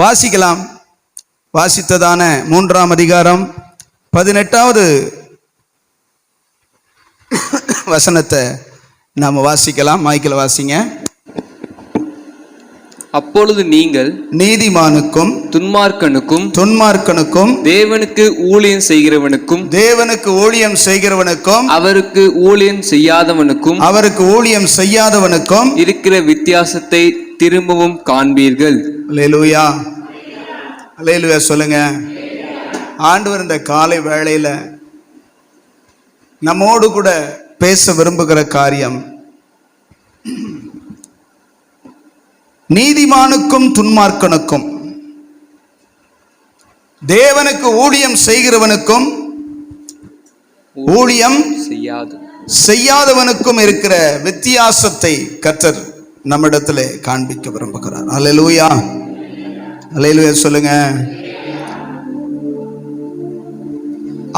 வாசிக்கலாம். வாசித்ததான 3ஆம் அதிகாரம் 18வது வசனத்தை நாம வாசிக்கலாம். மைக்கில் வாசிங்க. அப்பொழுது நீங்கள் நீதிமானுக்கும் துன்மார்க்கனுக்கும் தேவனுக்கு ஊழியம் செய்கிறவனுக்கும் அவருக்கு ஊழியம் செய்யாதவனுக்கும் இருக்கிற வித்தியாசத்தை திரும்பவும் காண்பீர்கள். அல்லேலூயா, அல்லேலூயா சொல்லுங்க. ஆண்டவர் இந்த காலை வேளையில நம்மோடு கூட பேச விரும்புகிற காரியம், நீதிமானுக்கும் துன்மார்க்கனுக்கும் தேவனுக்கு ஊழியம் செய்கிறவனுக்கும் ஊழியம் செய்யாதவனுக்கும் இருக்கிற வித்தியாசத்தை கர்த்தர் நம்மிடத்திலே காண்பிக்க விரும்புகிறார். அல்லேலூயா, அல்லேலூயா சொல்லுங்க.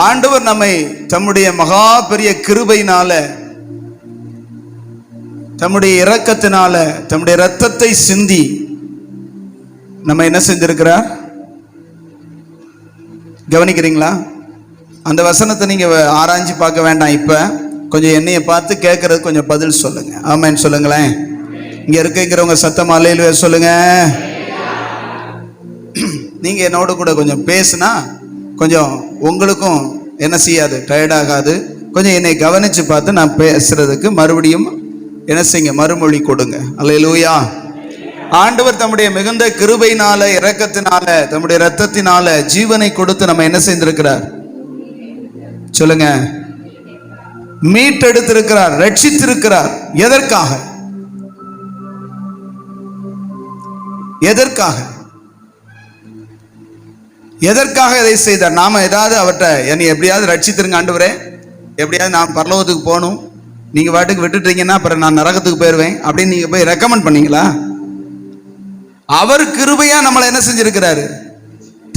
ஆண்டவர் நம்மை தம்முடைய மகா பெரிய கிருபையினால, தம்முடைய இரக்கத்தினால, தம்முடைய இரத்தத்தை சிந்தி நம்ம என்ன செஞ்சிருக்கிறார் கவனிக்கிறீங்களா? அந்த வசனத்தை நீங்க ஆராய்ச்சி பார்க்க வேண்டாம். இப்ப கொஞ்சம் என்னைய பார்த்து கேட்கறது கொஞ்சம் பதில் சொல்லுங்க. ஆமென் சொல்லுங்களேன். இங்க இருக்கிறவங்க சத்தமா அல்லேலூயா சொல்லுங்க. நீங்க என்னோட கூட கொஞ்சம் பேசுனா கொஞ்சம் உங்களுக்கும் என்ன செய்யாது, டயர்ட் ஆகாது. கொஞ்சம் என்னை கவனிச்சு பார்த்து நான் பேசுறதுக்கு மறுபடியும் என்ன செய்யுங்க, மறுமொழி கொடுங்க. அல்லேலூயா. ஆண்டவர் தம்முடைய மிகுந்த கிருபையினால, இரக்கத்தினால, தம்முடைய இரத்தத்தினால ஜீவனை கொடுத்து நம்ம என்ன செய்திருக்கிறார் சொல்லுங்க, மீட்டெடுத்திருக்கிறார், ரட்சித்திருக்கிறார். எதற்காக? எதற்காக எதற்காக இதை செய்தார்? நாம ஏதாவது அவர்கிட்ட என்னை எப்படியாவது ரட்சித்திருங்க ஆண்டவரே, எப்படியாவது நான் பரலோகத்துக்கு போகணும், நீங்க வாட்டுக்கு விட்டுட்டீங்கன்னா அப்புறம் நான் நரகத்துக்கு போயிடுவேன் அப்படின்னு நீங்க போய் ரெக்கமெண்ட் பண்ணீங்களா? அவர் கிருபையா நம்மளை என்ன செஞ்சிருக்கிறாரு?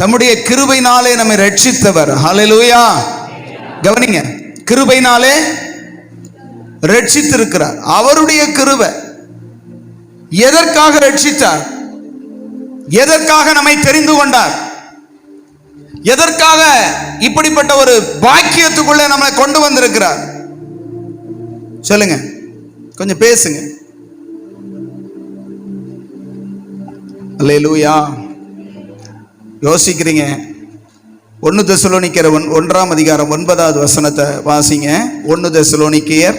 தம்முடைய கிருபையினாலே நம்மை ரட்சித்தவர். ஹல்லேலூயா. கவனிங்க, கிருபையினாலே ரட்சித்திருக்கிறார். அவருடைய கிருபை. எதற்காக ரட்சித்தார்? எதற்காக நம்மை தெரிந்து கொண்டார்? எதற்காக இப்படிப்பட்ட ஒரு பாக்கியத்துக்குள்ளே நம்மளை கொண்டு வந்திருக்கிறார்? சொல்லுங்க, கொஞ்சம் பேசுங்க. அல்லேலூயா. யோசிக்கிறீங்க? 1 தெசலோனிக்கேயர் 1ஆம் அதிகாரம் 9வது வசனத்தை வாசிங்க. 1 தெசலோனிக்கேயர்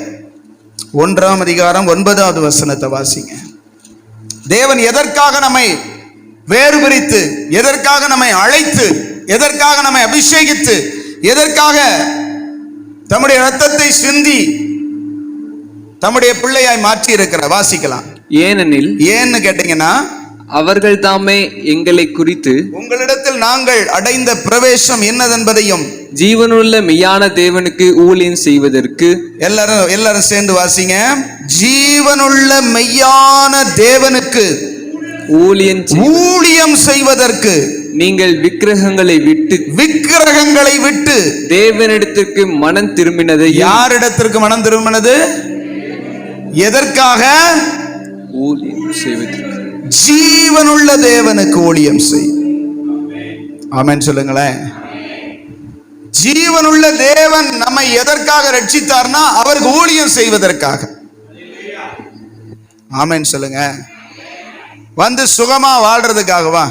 1ஆம் அதிகாரம் 9வது வசனத்தை வாசிங்க. தேவன் எதற்காக நம்மை வேறு பிரித்து, எதற்காக நம்மை அழைத்து, எதற்காக நம்மை அபிஷேகித்து, எதற்காக தம்முடைய இரத்தத்தை சிந்தி தம்முடைய பிள்ளையாய் மாற்றி இருக்கிறார்? வாசிக்கலாம். ஏனெனில், ஏன்னு கேட்டீங்கன்னா, அவர்கள் தாமே எங்களை குறித்து உங்களிடத்தில் நாங்கள் அடைந்த பிரவேசம் என்னதென்பதையும், ஜீவனுள்ள மெய்யான தேவனுக்கு ஊழியம் செய்வதற்கு, எல்லாரும் சேர்ந்து வாசிங்க. ஜீவனுள்ள மெய்யான தேவனுக்கு ஊழியம் செய்வதற்கு நீங்கள் விக்கிரகங்களை விட்டு தேவனிடத்திற்கு மனம் திரும்பினது. யாரிடத்திற்கு மனம் திரும்பினது? எதற்காக? ஊழியம் செய்வதற்கு. ஜீவனுள்ள தேவனுக்கு ஊழியம் செய். ஆமென் சொல்லுங்களேன். ஜீவனுள்ள தேவன் நம்மை எதற்காக ரட்சித்தார்னா அவருக்கு ஊழியம் செய்வதற்காக. ஆமென் சொல்லுங்க. வந்து சுகமா வாழ்றதுக்காகவா?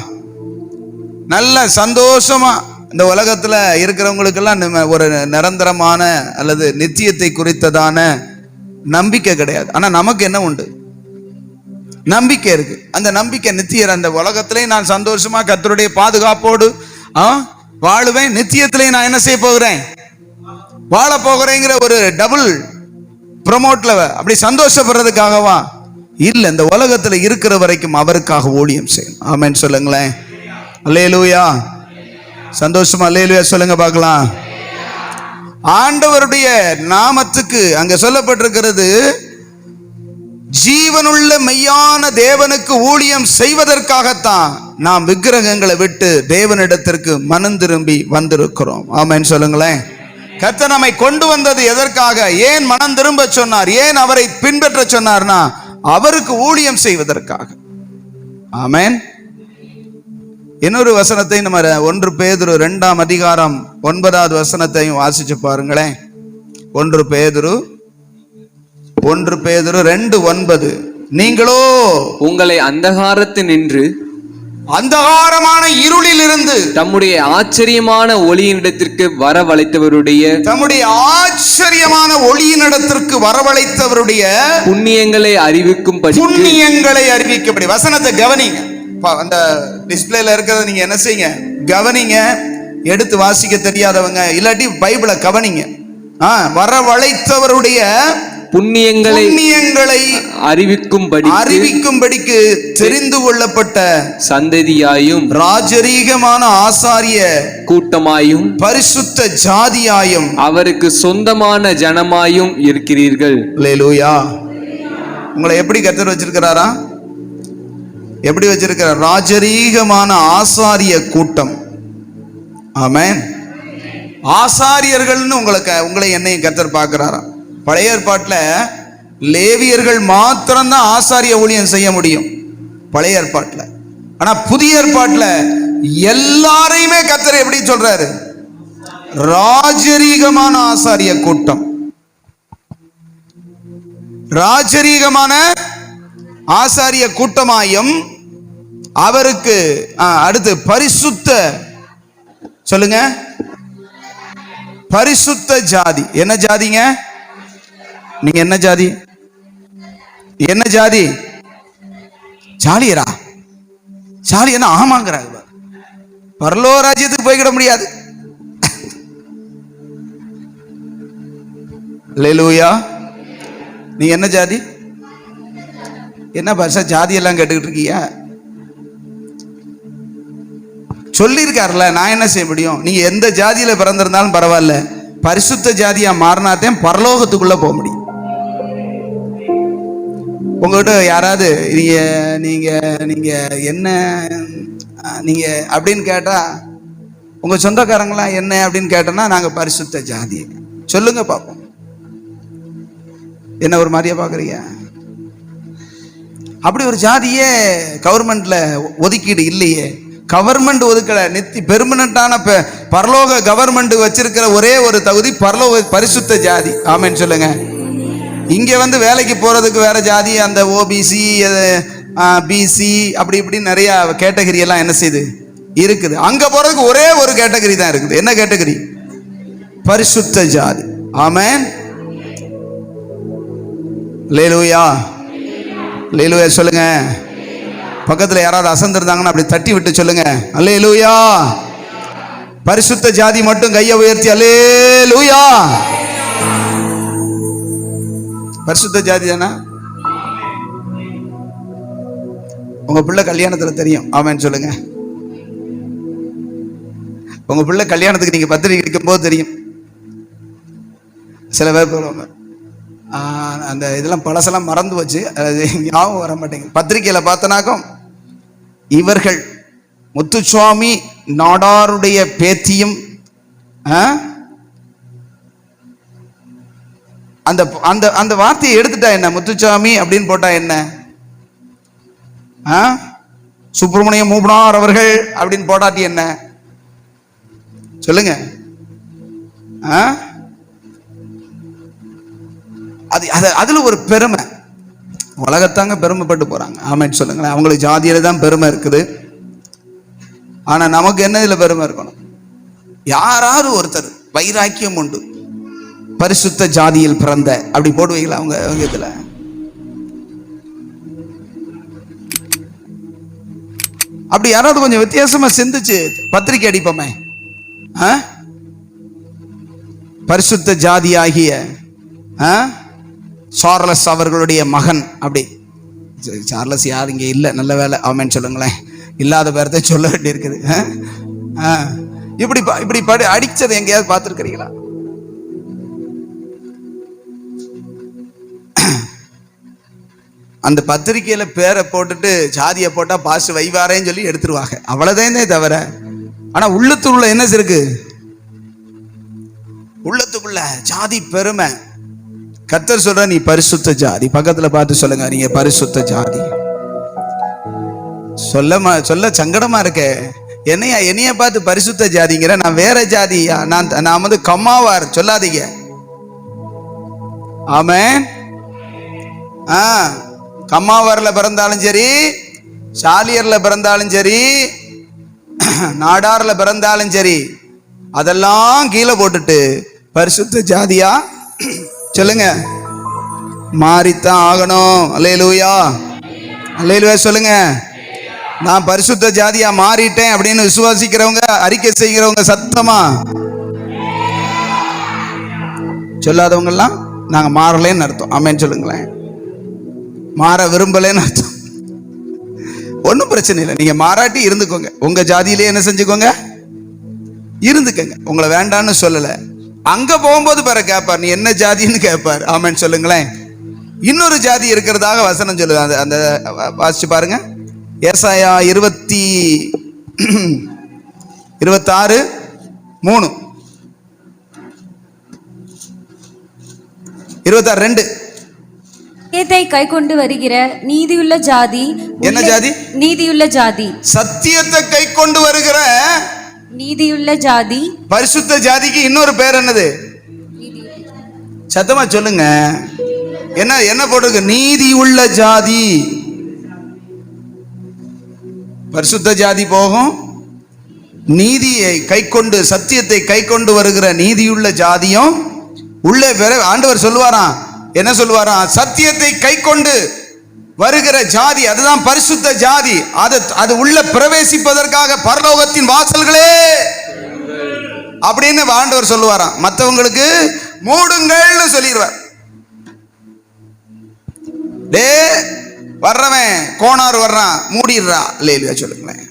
நல்ல சந்தோஷமா இந்த உலகத்துல இருக்கிறவங்களுக்கெல்லாம் ஒரு நிரந்தரமான அல்லது நித்தியத்தை குறித்ததான நம்பிக்கை கிடையாது. ஆனா நமக்கு என்ன உண்டு? நம்பிக்கை இருக்கு. அந்த நம்பிக்கை நித்தியர். அந்த உலகத்திலே நான் சந்தோஷமா கர்த்தருடைய பாதுகாப்போடு வாழுவேன், நித்தியத்திலே நான் என்ன செய்ய போகிறேன், வாழ போகிறேங்கிற ஒரு டபுள் ப்ரமோட்ல அப்படி சந்தோஷப்படுறதுக்காகவா? இல்ல, இந்த உலகத்துல இருக்கிற வரைக்கும் அவருக்காக ஊழியம் செய்யணும். ஆமென் சொல்லுங்களேன். அல்லேலூயா. சந்தோஷமா அல்லேலூயா சொல்லுங்க பார்க்கலாம். ஆண்டவருடைய நாமத்துக்கு அங்க சொல்லப்பட்டிருக்கிறது, ஜீவனுள்ள மெய்யான தேவனுக்கு ஊழியம் செய்வதற்காகத்தான் நாம் விக்கிரகங்களை விட்டு தேவனிடத்திற்கு மனம் திரும்பி வந்திருக்கிறோம். ஆமென் சொல்லுங்களேன். கர்த்தர் நம்மை கொண்டு வந்தது எதற்காக? ஏன் மனம் திரும்ப சொன்னார்? ஏன் அவரை பின்பற்ற சொன்னார்னா அவருக்கு ஊழியம் செய்வதற்காக. ஆமென். இன்னொரு வசனத்தை நம்ம 1 பேதுரு 2ஆம் அதிகாரம் 9வது வசனத்தையும் வாசிச்சு பாருங்களேன். 1 பேதுரு 2:9. நீங்களோ உங்களை அந்தகாரத்தினின்று அந்தகாரமான இருளில் இருந்து தம்முடைய ஆச்சரியமான ஒளியினிடத்திற்கு வரவழைத்தவருடைய புண்ணியங்களை அறிவிக்கும்படி. வசனத்தை கவனிங்க. அந்த டிஸ்பிளேல இருக்கிறத நீங்க என்ன செய்யுங்க, கவனிங்க. எடுத்து வாசிக்க தெரியாதவங்க இல்லாட்டி பைபிளை கவனிங்க. வரவழைத்தவருடைய புண்ணியங்களை அறிவிக்கும்படிக்கு தெரிந்து கொள்ளப்பட்ட சந்ததியாயும் ராஜரீகமான ஆசாரிய கூட்டமாயும் பரிசுத்த ஜாதியாயும் அவருக்கு சொந்தமான ஜனமாயும் இருக்கிறீர்கள். அல்லேலூயா. உங்களை எப்படி கர்த்தர் வச்சிருக்கிறாரா? எப்படி வச்சிருக்கிறார்? ராஜரீகமான ஆசாரிய கூட்டம். ஆமென். ஆசாரியர்கள்னு உங்களை என்னையும் கர்த்தர் பார்க்கிறாரா? பழைய ஏற்பாட்டுல லேவியர்கள் மாத்திரம்தான் ஆசாரிய ஊழியம் செய்ய முடியும் பழைய ஏற்பாட்டுல. ஆனா புதிய ஏற்பாட்டுல எல்லாரையுமே கர்த்தர் எப்படி சொல்றாரு? ராஜரீகமான ஆசாரிய கூட்டம். ராஜரீகமான ஆசாரிய கூட்டமாயும் அவருக்கு அடுத்து பரிசுத்த, சொல்லுங்க, பரிசுத்த ஜாதி. என்ன ஜாதிங்க? நீங்க என்ன ஜாதி? என்ன ஜாதி? ஜாலியரா? ஜாலி என்ன? ஆமாங்கிறாங்க. பரலோக ராஜ்யத்துக்கு போய்கிட முடியாது. அல்லேலூயா. நீங்க என்ன ஜாதி? என்ன பாஷா ஜாதி எல்லாம் கேட்டுக்கிட்டு இருக்கீங்க? சொல்லியிருக்காருல, நான் என்ன செய்ய முடியும்? நீங்க எந்த ஜாதியில பிறந்திருந்தாலும் பரவாயில்ல, பரிசுத்த ஜாதியா மாறினாத்தான் பரலோகத்துக்குள்ள போக முடியும். உங்ககிட்ட யாராவது நீங்க நீங்க என்ன நீங்க அப்படின்னு கேட்டா, உங்க சொந்தக்காரங்களாம் என்ன அப்படின்னு கேட்டோன்னா, நாங்க பரிசுத்த ஜாதி. சொல்லுங்க பாப்போம். என்ன ஒரு மாதிரியா பாக்குறீங்க? அப்படி ஒரு ஜாதியே கவர்மெண்ட்ல ஒதுக்கீடு இல்லையே. கவர்மெண்ட் ஒதுக்கல. பெர்மனண்டான பரலோக கவர்மெண்ட் வச்சிருக்கிற ஒரே ஒரு தகுதி பரலோக பரிசுத்த ஜாதி. ஆமென் சொல்லுங்க. இங்க வந்து வேலைக்கு போறதுக்கு வேற ஜாதி, அந்த ஓபிசி, பிசி, அப்படி இப்படி நிறைய கேட்டகரி எல்லாம் என்ன செய்யுது இருக்குது. அங்க போறதுக்கு ஒரே ஒரு கேட்டகரி தான் இருக்குது. என்ன கேட்டகரி? பரிசுத்த ஜாதி. ஆமென். அல்லேலூயா. அல்லேலூயா சொல்லுங்க. பக்கத்துல யாராவது அசந்திருந்தாங்கன்னா அப்படி தட்டி விட்டு சொல்லுங்க, அல்லேலூயா. பரிசுத்த ஜாதி மட்டும் கையை உயர்த்தி அல்லேலூயா. பரிசுத்த ஜாதி தானா? உங்க பிள்ளை கல்யாணத்துல தெரியும். ஆமென் சொல்லுங்க. உங்க பிள்ளை கல்யாணத்துக்கு நீங்க பத்திரிக்கை அடிக்கும் போது தெரியும். சில பேர் போடுவாங்க, அந்த இதெல்லாம் பழசெல்லாம் மறந்து வச்சு ஞாபகம் வர மாட்டேங்குது. பத்திரிகையில பார்த்தனாக்கும் இவர்கள் முத்துசுவாமி நாடாருடைய பேத்தியும் அந்த அந்த அந்த வார்த்தையை எடுத்துட்டா என்ன? முத்துசாமி அப்படின்னு போட்டா என்ன? சுப்பிரமணியம் மூப்பனார் அவர்கள் அப்படின்னு போட்டாட்டி என்ன? சொல்லுங்க. அதுல ஒரு பெருமை. உலகத்தாங்க பெருமைப்பட்டு போறாங்க. ஆமென் சொல்லுங்களேன். அவங்களுக்கு ஜாதியில தான் பெருமை இருக்குது. ஆனா நமக்கு என்ன இதுல பெருமை இருக்கணும்? யாராவது ஒருத்தர் வைராக்கியம் உண்டு, பரிசுத்த ஜாதியில் பிறந்த, அப்படி போடுவீங்களா அவங்க இதுல? அப்படி யாராவது கொஞ்சம் வித்தியாசமா சிந்திச்சு பத்திரிக்கை அடிப்போமே. பரிசுத்த ஜாதி ஆகிய சார்லஸ் அவர்களுடைய மகன். அப்படி சார்லஸ் யார் இங்க இல்ல, நல்ல வேலை. ஆமென் சொல்லுங்களேன். இல்லாத பேரத்தை சொல்ல வேண்டி இருக்குது. இப்படி இப்படி அடிச்சதை எங்கேயாவது பார்த்துருக்கிறீங்களா? அந்த பத்திரிக்கையில பேரை போட்டுட்டு ஜாதியை போட்டா பாசு வைவாரேன்னு சொல்லி எடுத்துருவாங்க. அவ்வளவுதானே தவிர, ஆனா உள்ளத்துக்குள்ள என்ன இருக்கு? உள்ளத்துக்குள்ள ஜாதி பெருமை. கர்த்தர் சொல்ற, நீ பரிசுத்த ஜாதி. பக்கத்துல பார்த்து சொல்லுங்க, நீங்க பரிசுத்த ஜாதி. சொல்ல சங்கடமா இருக்க. என்னைய பார்த்து பரிசுத்த ஜாதிங்கிற, நான் வேற ஜாதியா, நான் வந்து கம்மாவார் சொல்லாதீங்க. ஆமென். கம்மாவார்ல பிறந்தாலும் சரி, சாலியர்ல பிறந்தாலும் சரி, நாடார்ல பிறந்தாலும் சரி, அதெல்லாம் கீழே போட்டுட்டு பரிசுத்த ஜாதியா சொல்லுங்க, மாறித்தான் ஆகணும். அல்லேலூயா, அல்லேலூயா சொல்லுங்க. நான் பரிசுத்த ஜாதியா மாறிட்டேன் அப்படின்னு விசுவாசிக்கிறவங்க, அறிக்கை செய்கிறவங்க சத்தமா சொல்லாதவங்க எல்லாம் நாங்க மாறலேன்னு அர்த்தம். ஆமென் சொல்லுங்களேன். மாற விரும்பலேன்னு அர்த்தம். ஒன்றும் பிரச்சனை இல்லை, நீங்க மாறாட்டி இருந்துக்கோங்க, உங்க ஜாதியிலே என்ன செஞ்சுக்கோங்க, இருந்துக்கங்க. உங்களை வேண்டான்னு சொல்லல. அங்க போகும்போது பிற கேட்பார், நீ என்ன ஜாதின்னு கேட்பார். ஆமென் சொல்லுங்களேன். இன்னொரு ஜாதி இருக்கிறதாக வசனம் சொல்லுது. அந்த வாசிச்சு பாருங்க. ஏசாயா 26:3 26:2 சத்தியத்தை கை கொண்டு வருகிற நீதியுள்ள ஜாதி. என்ன ஜாதி? நீதியுள்ள ஜாதி. சத்தியத்தை கை கொண்டு வருகிற நீதியுள்ள ஜாதி. பரிசுத்த ஜாதிக்கு இன்னொரு பேர் என்னது? சத்தமா சொல்லுங்க. என்ன போட்டிருக்கு? நீதியுள்ள ஜாதி. பரிசுத்த ஜாதி போகும், நீதியை கை கொண்டு, சத்தியத்தை கை கொண்டு வருகிற நீதியுள்ள ஜாதியும் உள்ளே ஆண்டவர் சொல்லுவாராம். என்ன சொல்லுவாராம்? சத்தியத்தை கை கொண்டு வருகிற ஜாதி, அதுதான் பரிசுத்த ஜாதி. அது உள்ள பிரவேசிப்பதற்காக பரலோகத்தின் வாசல்களே அப்படின்னு ஆண்டவர் சொல்லுவாராம். மற்றவங்களுக்கு மூடுங்கள்னு சொல்லிடுவார். டே வர்றவன் கோணார் வர்றான், மூடிடுறா. இல்லையா சொல்லுங்களேன்.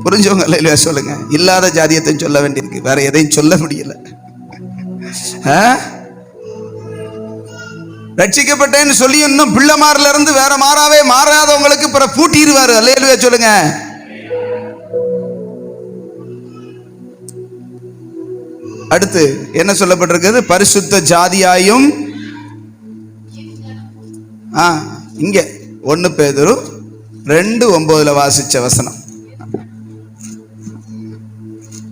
புரிஞ்சவங்க இல்லையா சொல்லுங்க. இல்லாத ஜாதியத்தை சொல்ல வேண்டியிருக்கு, வேற எதையும் சொல்ல முடியல. ரட்சிக்கப்பட்டேன்னு சொல்லி இன்னும் பிள்ளைமாரில இருந்து வேற மாறாவே மாறாதவங்களுக்கு பிற பூட்டிடுவாரு. அல்லேலூயா சொல்லுங்க. அடுத்து என்ன சொல்லப்பட்டிருக்கிறது? பரிசுத்த ஜாதியாயும், இங்க 1 பேதுரு 2:9 வாசிச்ச வசனம்.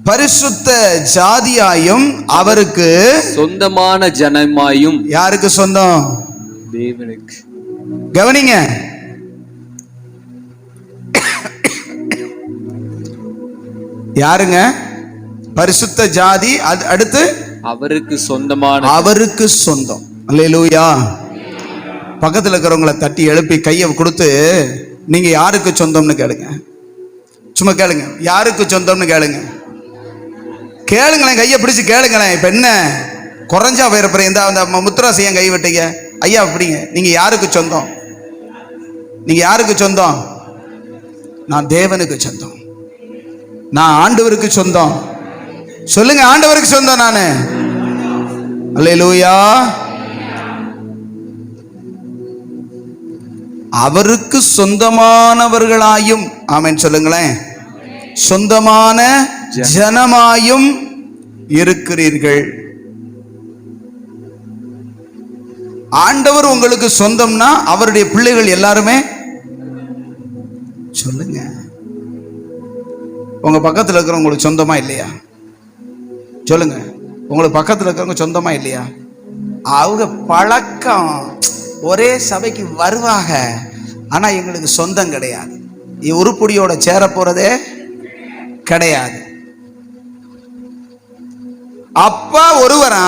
பரிசுத்த ஜாதியாயும் அவருக்கு சொந்தமான ஜனமாயும். யாருக்கு சொந்தம்? தேவனுக்கு. கவனிங்க. யாருங்க பரிசுத்த ஜாதி? அடுத்து அவருக்கு சொந்தமான, அவருக்கு சொந்தம். அல்லேலூயா. பக்கத்தில் இருக்கிறவங்களை தட்டி எழுப்பி கையை கொடுத்து நீங்க யாருக்கு சொந்தம்னு கேளுங்க. சும்மா கேளுங்க, யாருக்கு சொந்தம்னு கேளுங்க. கேளுங்களேன், கையை பிடிச்சு கேளுங்களேன். இப்ப என்ன குறைஞ்சா போயிருப்ப இந்த அந்த முத்துராசி ஏன் கை விட்டீங்க? ஐயா அப்படிங்க, நீங்க யாருக்கு சொந்தம்? நீங்க யாருக்கு சொந்தம்? நான் தேவனுக்கு சொந்தம், நான் ஆண்டவருக்கு சொந்தம். சொல்லுங்க, ஆண்டவருக்கு சொந்தம் நானு. அல்லேலூயா. அவருக்கு சொந்தமானவர்களாயும், ஆமென் சொல்லுங்களேன், சொந்தமான ஜனமாயும் இருக்கிறீர்கள். ஆண்டவர் உங்களுக்கு சொந்தம்னா அவருடைய பிள்ளைகள் எல்லாருமே. சொல்லுங்க, உங்க பக்கத்தில் இருக்கிறவங்க உங்களுக்கு சொந்தமா இல்லையா? சொல்லுங்க, உங்களுக்கு பக்கத்தில் இருக்கிறவங்க சொந்தமா இல்லையா? அவங்க பழக்கம் ஒரே சபைக்கு வருவாங்க, ஆனா எங்களுக்கு சொந்தம் கிடையாது. உருப்படியோட சேர போறதே கிடையாது. அப்பா ஒருவரா,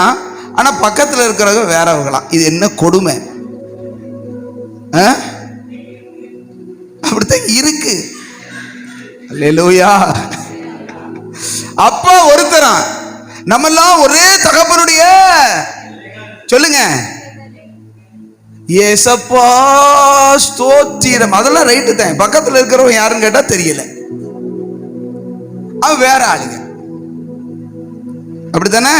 ஆனா பக்கத்தில் இருக்கிறவங்க வேறவங்களாம். இது என்ன கொடுமை? அப்படித்தான் இருக்கு. அல்லேலூயா. அப்பா ஒருத்தரா, நம்மெல்லாம் ஒரே தகப்பனுடைய. சொல்லுங்க, ஏசப்பா ஸ்தோத்திரம். அதெல்லாம் ரைட்டு தான். பக்கத்தில் இருக்கிறவங்க யாருன்னு கேட்டா தெரியல, அவன் வேற ஆளுங்க. அப்படித்தானே?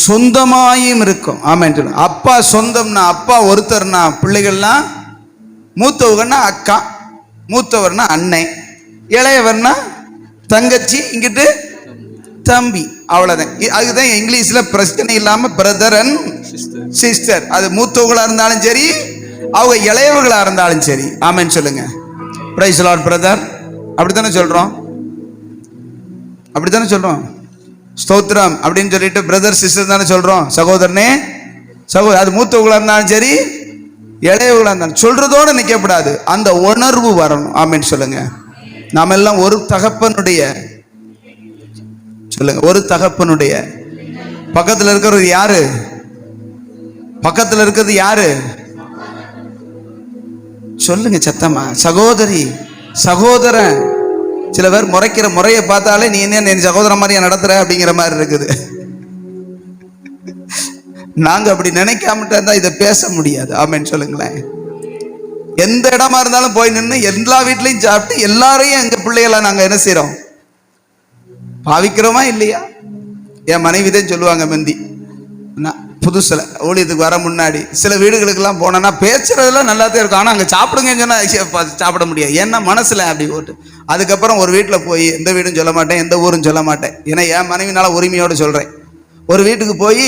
சொந்தமாயும் இருக்கும். ஆமென். அப்பா சொந்தம்னா, அப்பா ஒருத்தர்னா பிள்ளைகள்லாம், மூத்தவர்னா அக்கா, மூத்தவர்னா அண்ணன், இளையவர்னா தங்கச்சி, இங்கிட்டு தம்பி. அவ்வளவுதான். அதுதான் இங்கிலீஷ்ல பிரச்சனை இல்லாம பிரதர் அண்ட் சிஸ்டர். அது மூத்தவங்களா இருந்தாலும் சரி, அவங்க இளையவர்களா இருந்தாலும் சரி. ஆமென் சொல்லுங்க. Praise Lord brother. அப்படித்தானே சொல்றோம், அப்படித்தானே சொல்றோம். ஸ்தோத்திரம் அப்படின்னு சொல்லிட்டு பிரதர் சிஸ்டர் தானே சொல்றோம். சகோதரனே சகோதரர், அது மூத்தவங்களா இருந்தாலும் சரி இளையவங்களா இருந்தாலும் சொல்றதோடு நிற்கக்கூடாது, அந்த உணர்வு வரணும். ஆமென் சொல்லுங்க. நாம எல்லாம் ஒரு தகப்பனுடைய, சொல்லுங்க, ஒரு தகப்பனுடைய. பக்கத்தில் இருக்கிறது யாரு? பக்கத்தில் இருக்கிறது யாரு? சொல்லுங்க சத்தமா. சகோதரி சகோதரன். சில பேர் முறைக்கிற முறையை பார்த்தாலே நீ என்ன என் சகோதரன் மாதிரியா நடத்துற அப்படிங்கிற மாதிரி இருக்குது. நாங்க அப்படி நினைக்காமட்டா இருந்தா இதை பேச முடியாது. ஆமென் சொல்லுங்களேன். எந்த இடமா இருந்தாலும் போய் நின்று எல்லா வீட்லையும் சாப்பிட்டு எல்லாரையும் எங்க பிள்ளைகளை நாங்க என்ன செய்யறோம், பாவிக்கிறோமா இல்லையா? என் மனைவிதான் சொல்லுவாங்க, முந்தி புதுசுல ஊழியத்துக்கு வர முன்னாடி சில வீடுகளுக்கெல்லாம் போனோன்னா பேசுறதுலாம் நல்லாதான் இருக்கும், ஆனால் அங்கே சாப்பிடுங்கன்னு சொன்னால் சாப்பிட முடியாது. ஏன்னா மனசுல அப்படி போட்டு. அதுக்கப்புறம் ஒரு வீட்டில் போய் எந்த வீடும் சொல்ல மாட்டேன், எந்த ஊரும் சொல்ல மாட்டேன், ஏன்னா என் மனைவினால உரிமையோடு சொல்கிறேன். ஒரு வீட்டுக்கு போய்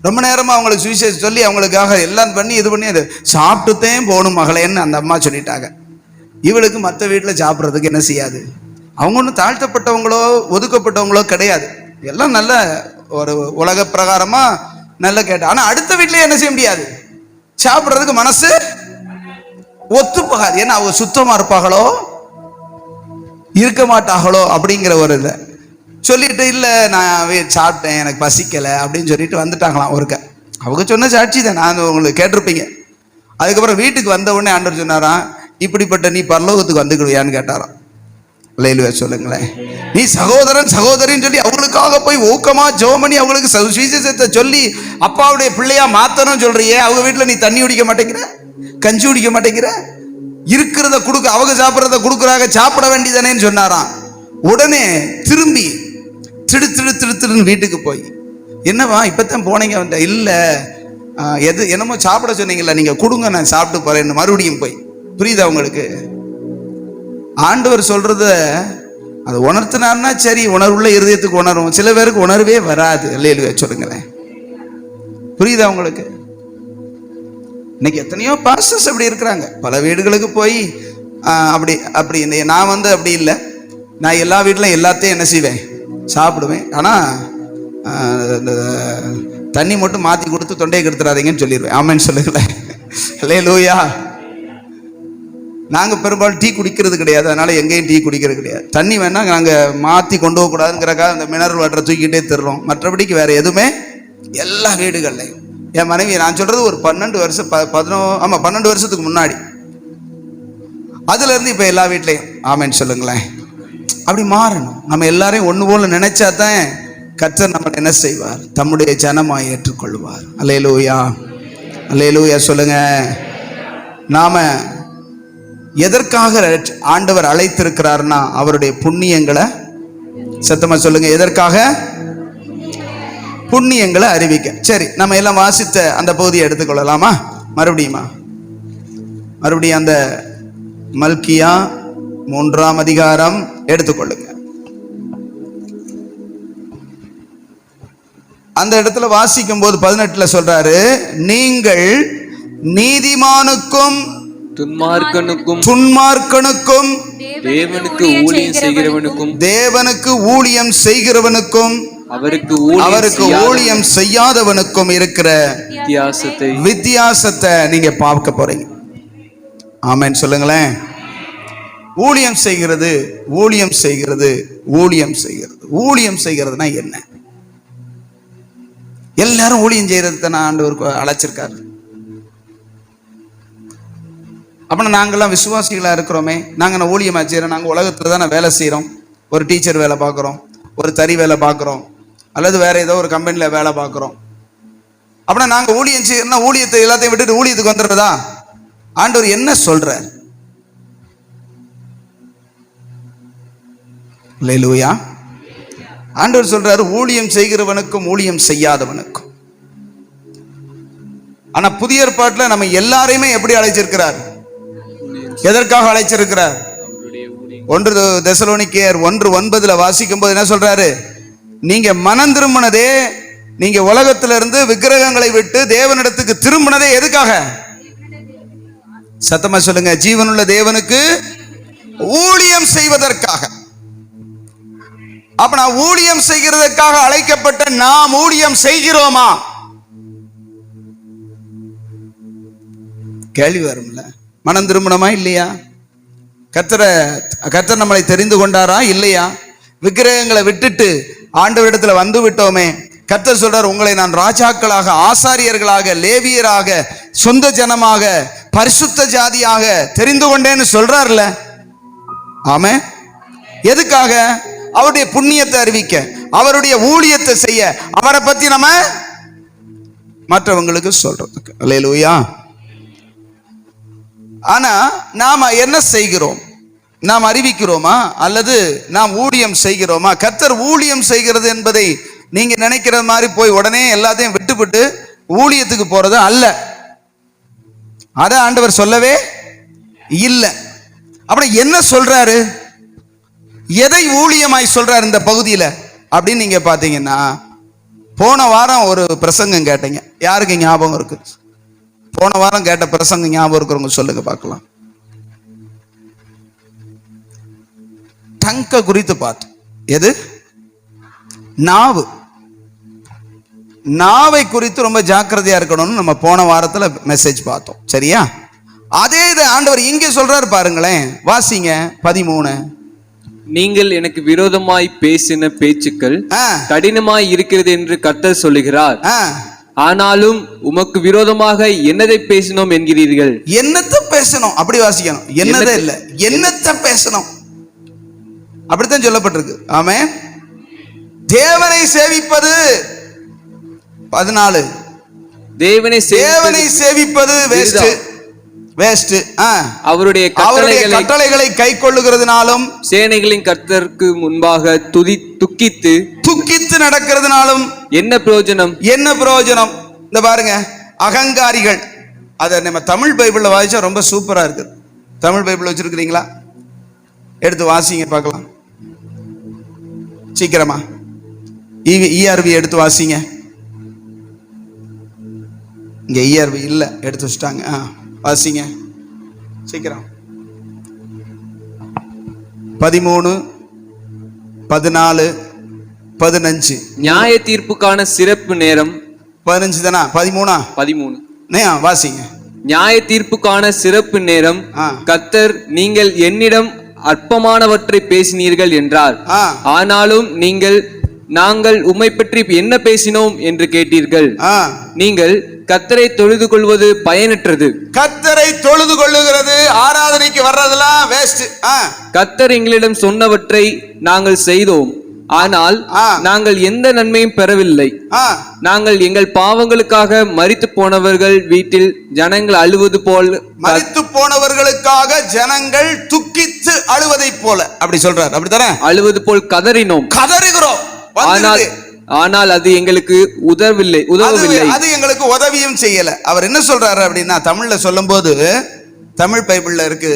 ரொம்ப நேரமாக அவங்களுக்கு சுவிசேஷம் சொல்லி அவங்களுக்காக எல்லாம் பண்ணி இது பண்ணி அது சாப்பிட்டுத்தான் போகணும் மகளேன்னு அந்த அம்மா சொல்லிட்டாங்க. இவளுக்கு மற்ற வீட்டில் சாப்பிட்றதுக்கு என்ன செய்யாது. அவங்க ஒன்றும் தாழ்த்தப்பட்டவங்களோ ஒதுக்கப்பட்டவங்களோ கிடையாது, எல்லாம் நல்ல ஒரு உலக பிரகாரமா நல்ல கேட்ட. ஆனா அடுத்த வீட்லயே என்ன செய்ய முடியாது, சாப்பிட்றதுக்கு மனசு ஒத்துப்போகாது. ஏன்னா அவங்க சுத்தமா இருப்பாங்களோ இருக்க மாட்டாங்களோ அப்படிங்கிற ஒரு இதை சொல்லிட்டு, இல்லை நான் சாப்பிட்டேன் எனக்கு பசிக்கலை அப்படின்னு சொல்லிட்டு வந்துட்டாங்களாம் ஒருக்க. அவங்க சொன்ன சாட்சி தான், நான் உங்களுக்கு கேட்டிருப்பீங்க. அதுக்கப்புறம் வீட்டுக்கு வந்த உடனே ஆண்டவர் சொன்னாராம், இப்படிப்பட்ட நீ பரலோகத்துக்கு வந்துக்கிடுவியான்னு கேட்டாராம். லேலுவே சொல்லுங்களேன். நீ சகோதரன் சகோதரின்னு சொல்லி அவங்களுக்காக போய் ஊக்கமா ஜெபம் பண்ணி அவங்களுக்கு சுவிசேஷத்தை சொல்லி அப்பாவுடைய பிள்ளையா மாத்தணும் சொல்றியே, அவங்க வீட்டுல நீ தண்ணி குடிக்க மாட்டேங்கிற, கஞ்சி குடிக்க மாட்டேங்கிற, இருக்கிறத கொடுக்க, அவங்க சாப்பிட்றத கொடுக்குறாங்க, சாப்பிட வேண்டியதானேன்னு சொன்னாராம். உடனே திரும்பி திடுன்னு வீட்டுக்கு போய், என்னவா இப்பத்தான் போனீங்க வந்த, இல்ல எது என்னமோ சாப்பிட சொன்னீங்கல்ல, நீங்க கொடுங்க நான் சாப்பிட்டு போறேன்னு மறுபடியும் போய். புரியுதா உங்களுக்கு? ஆண்டவர் சொல்றத அது உணர்த்தினார்னா சரி, உணர்வுள்ள இருதயத்துக்கு உணரும். சில பேருக்கு உணர்வே வராது. இல்லையா சொல்லுங்களேன். புரியுதா உங்களுக்கு? இன்னைக்கு எத்தனையோ பாஸ்டர்ஸ் அப்படி இருக்கிறாங்க. பல வீடுகளுக்கு போய் அப்படி நான் அப்படி இல்லை, நான் எல்லா வீட்டிலும் எல்லாத்தையும் என்ன செய்வேன், சாப்பிடுவேன். ஆனால் தண்ணி மட்டும் மாற்றி கொடுத்து தொண்டையை கெடுத்துறாதீங்கன்னு சொல்லிடுவேன். ஆமென்னு சொல்லுங்களேன். அல்லேலூயா. நாங்கள் பெரும்பாலும் டீ குடிக்கிறது கிடையாது, அதனால எங்கேயும் டீ குடிக்கிறது கிடையாது. தண்ணி வேணா நாங்கள் மாற்றி கொண்டு போகக்கூடாதுங்கிறக்காக அந்த மினரல் வாட்டரை தூக்கிட்டே தர்றோம். மற்றபடிக்கு வேற எதுவுமே எல்லா வீடுகள்லையும். என் மனைவி நான் சொல்றது ஒரு 12 வருஷம் 12 வருஷத்துக்கு முன்னாடி, அதுல இருந்து இப்ப எல்லா வீட்லையும். ஆமென்னு சொல்லுங்களேன். அப்படி மாறணும். நம்ம எல்லாரையும் ஒண்ணு போல நினைச்சா தான் கர்த்தர் நம்ம என்ன செய்வார், தம்முடைய ஜனமாய் ஏற்றுக்கொள்வார். அல்லேலூயா அல்லேலூயா சொல்லுங்க. நாம எதற்காக ஆண்டவர் அழைத்திருக்கிறார்னா அவருடைய புண்ணியங்களை, சத்தமா சொல்லுங்க, எதற்காக? புண்ணியங்களை அறிவிக்க. சரி, நம்ம எல்லாம் வாசித்த அந்த பகுதியை எடுத்துக்கொள்ளலாமா? மறுபடியும் அந்த மல்கியா 3ஆம் அதிகாரம் எடுத்துக்கொள்ளுங்க. அந்த இடத்துல வாசிக்கும் போது 18 சொல்றாரு, நீங்கள் நீதிமானுக்கும் துன்மார்க்கனுக்கும் தேவனுக்கு ஊழியம் செய்கிறவனுக்கும் அவருக்கு ஊழியம் செய்யாதவனுக்கும் இருக்கிற வித்தியாசத்தை நீங்க பார்க்க போறீங்க. ஆமென் சொல்லுங்களேன். ஊழியம் செய்கிறது ஊழியம் செய்கிறதுனா என்ன? எல்லாரும் ஊழியம் செய்யறது தானே ஆண்டவர் அழைச்சிருக்காரு. அப்படின்னா நாங்கள்லாம் விசுவாசிகளா இருக்கிறோமே, நாங்கள் ஊழியமா செய்யறோம். நாங்கள் உலகத்துல தானே வேலை செய்யறோம். ஒரு டீச்சர் வேலை பார்க்குறோம், ஒரு தறி வேலை பார்க்குறோம், அல்லது வேற ஏதோ ஒரு கம்பெனில வேலை பார்க்குறோம். அப்படின்னா நாங்கள் ஊழியம் செய்யறோம்னா ஊழியத்தை எல்லாத்தையும் விட்டுட்டு ஊழியத்துக்கு வந்துடுறதா? ஆண்டவர் என்ன சொல்றார்? அல்லேலூயா. ஆண்டவர் சொல்றாரு, ஊழியம் செய்கிறவனுக்கும் ஊழியம் செய்யாதவனுக்கும். ஆனா புதிய ஏற்பாட்டுல நம்ம எல்லாரையுமே எப்படி அழைச்சிருக்கிறார்? எதற்காக அழைச்சிருக்கிறார்? 1 தெசலோனிக்கேயர் 1:9 வாசிக்கும் போது என்ன சொல்றாரு? நீங்க மனம் திரும்பினதே, நீங்க உலகத்திலிருந்து விக்கிரகங்களை விட்டு தேவனிடத்துக்கு திரும்பினதே எதுக்காக? சத்தமா சொல்லுங்க, ஜீவனுள்ள தேவனுக்கு ஊழியம் செய்வதற்காக. அப்ப நான் ஊழியம் செய்கிறதற்காக அழைக்கப்பட்ட நாம் ஊழியம் செய்கிறோமா? கேள்வி வரும்ல. மனம் திரும்பணுமா இல்லையா? கர்த்தர் நம்மளை தெரிந்து கொண்டாரா இல்லையா? விக்கிரகங்களை விட்டுட்டு ஆண்டவரிடத்துல வந்து விட்டோமே. கர்த்தர் சொல்றார், உங்களை நான் ராஜாக்களாக, ஆசாரியர்களாக, லேவியராக, சொந்த ஜனமாக, பரிசுத்த ஜாதியாக தெரிந்து கொண்டேன்னு சொல்றார்ல. ஆமென். எதுக்காக? அவருடைய புண்ணியத்தை அறிவிக்க, அவருடைய ஊழியத்தை செய்ய, அவரை பத்தி நம்ம மற்றவங்களுக்கு சொல்றதுக்கு. அல்லேலூயா. ஆனா நாம என்ன செய்கிறோம்? நாம் அறிவிக்கிறோமா அல்லது நாம் ஊழியம் செய்கிறோமா? கர்த்தர் ஊழியம் செய்கிறது என்பதை நீங்க நினைக்கிற மாதிரி போய் உடனே எல்லாத்தையும் விட்டுவிட்டு ஊழியத்துக்கு போறது அல்ல. அத ஆண்டவர் சொல்லவே இல்லை. அப்படி என்ன சொல்றாரு? எதை ஊழியமாய் சொல்றாரு இந்த பகுதியில அப்படின்னு நீங்க பாத்தீங்கன்னா, போன வாரம் ஒரு பிரசங்கம் கேட்டீங்க. யாருக்கு ஞாபகம் இருக்கு? போன வாரம் கேட்ட பிரசங்கம் ஞாபகம் இருக்கிறவங்க சொல்லுங்க பார்க்கலாம். டங்க குறித்து பார்த்து, எது? நாவு. நாவை குறித்து ரொம்ப ஜாக்கிரதையா இருக்கணும்னு நம்ம போன வாரத்துல மெசேஜ் பார்த்தோம். சரியா? அதே இது ஆண்டவர் இங்கே சொல்றாரு பாருங்களேன். வாசிங்க 13. நீங்கள் எனக்கு விரோதமாய் பேசின பேச்சுக்கள் கடினமாய் இருக்கிறது என்று கர்த்தர் சொல்லுகிறார். ஆனாலும் உமக்கு விரோதமாக என்னதை பேசினோம் என்கிறீர்கள். என்னத்தை பேசணும்? அப்படி வாசிக்கணும். என்னதே இல்ல, என்னத்தை பேசணும் அப்படித்தான் சொல்லப்பட்டிருக்கு. ஆமென். தேவனை சேவிப்பது 14. தேவனை சேவிப்பது வேஸ்ட். அவருடைய கட்டளைகளை கை கொள்ளுகிறதுனாலும், சேனைகளின் கர்த்தருக்கு முன்பாக துக்கித்து நடக்கிறதுனாலும் என்ன பிரயோஜனம்? இந்த பாருங்க, அகங்காரிகள். அத நம்ம தமிழ் பைபிள்ல வாசிச்சா ரொம்ப சூப்பரா இருக்கு. தமிழ் பைபிள் வச்சிருக்கிறீங்களா? எடுத்து வாசிங்க பார்க்கலாம் சீக்கிரமா. ERV எடுத்து வாசிங்க. இங்க ERV இல்ல, எடுத்து வச்சுட்டாங்க. வாசிங்க சீக்கிரம். 13, 14, 15. நியாய தீர்ப்புக்கான சிறப்பு நேரம் 15 தானா? 13 வாசிங்க. நியாய தீர்ப்புக்கான சிறப்பு நேரம். கர்த்தர், நீங்கள் என்னிடம் அற்பமானவற்றை பேசினீர்கள் என்றார். ஆனாலும் நாங்கள் உம்மை பற்றி என்ன பேசினோம் என்று கேட்டீர்கள். நீங்கள் கர்த்தரை தொழுது கொள்வது பயனற்றது. கர்த்தரை தொழுது கொள்ளுகிறது, ஆராதனைக்கு வர்றதெல்லாம் வேஸ்ட். கர்த்தர் எங்களிடம் சொன்னவற்றை நாங்கள் செய்தோம், ஆனால் நாங்கள் எந்த நன்மையும் பெறவில்லை. நாங்கள் எங்கள் பாவங்களுக்காக மரித்து போனவர்கள் வீட்டில் ஜனங்கள் அழுவது போல், மரித்து போனவர்களுக்காக ஜனங்கள் துக்கித்து அழுவதை போல, அப்படி சொல்றார். அப்படித்தானே? அழுவது போல் கதறுகிறோம். ஆனால் அது எங்களுக்கு உதவவில்லை. அது எங்களுக்கு உதவியும் செய்யல. அவர் என்ன சொல்றாரு அப்படின்னா, தமிழ்ல சொல்லும் போது, தமிழ் பைபிள்ல இருக்கு,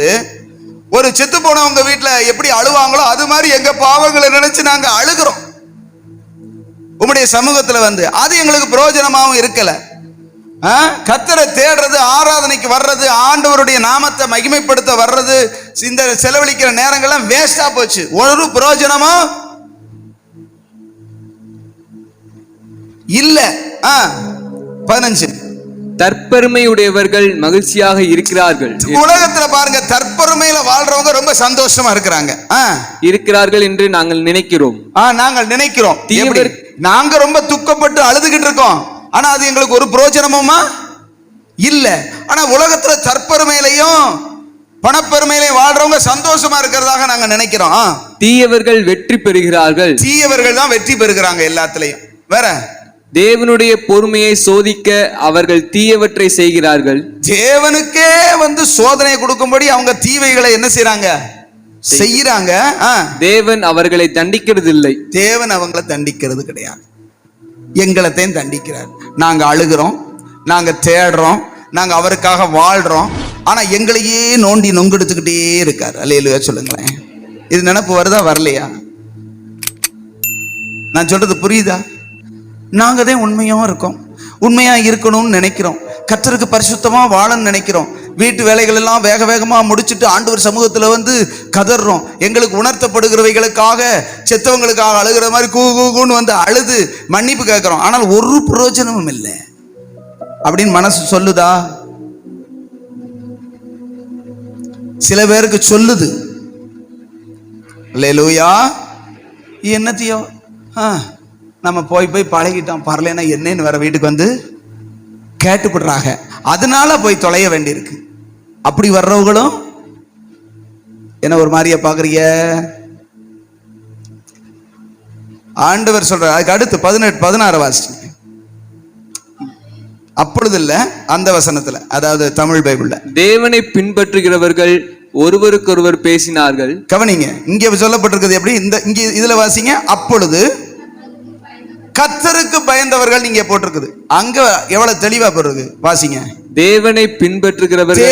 ஒரு செத்து போனவங்க வீட்டுல எப்படி அழுவாங்களோ அது மாதிரி எங்க பாவங்களை நினைச்சு நாங்க அழுகிறோம் உம்முடைய சமூகத்துல வந்து. அது எங்களுக்கு பிரயோஜனமாவும் இருக்கல. கர்த்தரை தேடுறது, ஆராதனைக்கு வர்றது, ஆண்டவருடைய நாமத்தை மகிமைப்படுத்த வர்றது, இந்த செலவழிக்கிற நேரங்கள்லாம் வேஸ்டா போச்சு. ஒரு பிரயோஜனமும் இல்ல. 15. தற்பெருமையுடையவர்கள் மகிழ்ச்சியாக இருக்கிறார்கள். உலகத்துல பாருங்க, தற்பெருமையில வாழ்றவங்க ரொம்ப சந்தோஷமா இருக்கிறார்கள் என்று நாங்கள் நினைக்கிறோம். நாங்க ரொம்ப துக்கப்பட்டு அழுதுகிட்டு இருக்கோம். ஆனா அது எங்களுக்கு ஒரு பிரயோஜனமுமா இல்ல. ஆனா உலகத்துல தற்பெருமையிலையும் பணப்பெருமையிலையும் வாழ்றவங்க சந்தோஷமா இருக்கிறதாக நாங்க நினைக்கிறோம். தீயவர்கள் வெற்றி பெறுகிறார்கள். தீயவர்கள் தான் வெற்றி பெறுகிறாங்க எல்லாத்துலயும். வேற, தேவனுடைய பொறுமையை சோதிக்க அவர்கள் தீயவற்றை செய்கிறார்கள். தேவனுக்கே வந்து சோதனை கொடுக்கும்படி அவங்க தீவைகளை என்ன செய்யறாங்க. தேவன் அவர்களை தண்டிக்கிறது இல்லை. தேவன் அவங்களை தண்டிக்கிறது கிடையாது. எங்களைத்தையும் தண்டிக்கிறார். நாங்க அழுகிறோம், நாங்க தேடுறோம், நாங்க அவருக்காக வாழ்றோம். ஆனா எங்களையே நோண்டி நொங்கெடுத்துக்கிட்டே இருக்காரு. அல்லேலூயா சொல்லுங்களேன். இது நினைப்பு வருதா வரலையா? நான் சொல்றது புரியுதா? நாங்க தான் உண்மையா இருக்கோம், உண்மையா இருக்கணும்னு நினைக்கிறோம், கர்த்தருக்கு பரிசுத்தமா வாழன்னு நினைக்கிறோம். வீட்டு வேலைகள் எல்லாம் வேக வேகமா முடிச்சுட்டு ஆண்டவர் சமூகத்துல வந்து கதறோம். எங்களுக்கு உணர்த்தப்படுகிறவைகளுக்காக செத்தவங்களுக்காக அழுகிற மாதிரி கூன்னு வந்து அழுது மன்னிப்பு கேட்கிறோம். ஆனால் ஒரு பிரயோஜனமும் இல்லை அப்படின்னு மனசு சொல்லுதா? சில பேருக்கு சொல்லுது. அல்லேலூயா. என்னத்தையோ நம்ம போய் பழகிட்டோம், பரலைன்னா என்னன்னு வேற வீட்டுக்கு வந்து கேட்டுப்படுறாங்க, அதனால போய் தொலைய வேண்டியிருக்கு. அப்படி வர்றவங்களும் என்ன ஒரு மாதிரியா பாக்குறீங்க? ஆண்டவர் சொல்ற அதுக்கு அடுத்து 18-16 வாசி. அப்பொழுது இல்ல அந்த வசனத்துல, அதாவது தமிழ் பைபிள்ல, தேவனை பின்பற்றுகிறவர்கள் ஒருவருக்கொருவர் பேசினார்கள். கவனிங்க, இங்க சொல்லப்பட்டிருக்கிறது எப்படி? இங்க இதுல வாசிங்க. அப்பொழுது கர்த்தருக்கு பயந்தவர்கள் நீங்க போட்டிருக்குது, அங்க எவ்வளவு தெளிவா போடுறது வாசிங்க. தேவனை பின்பற்றுகிறவர்கள்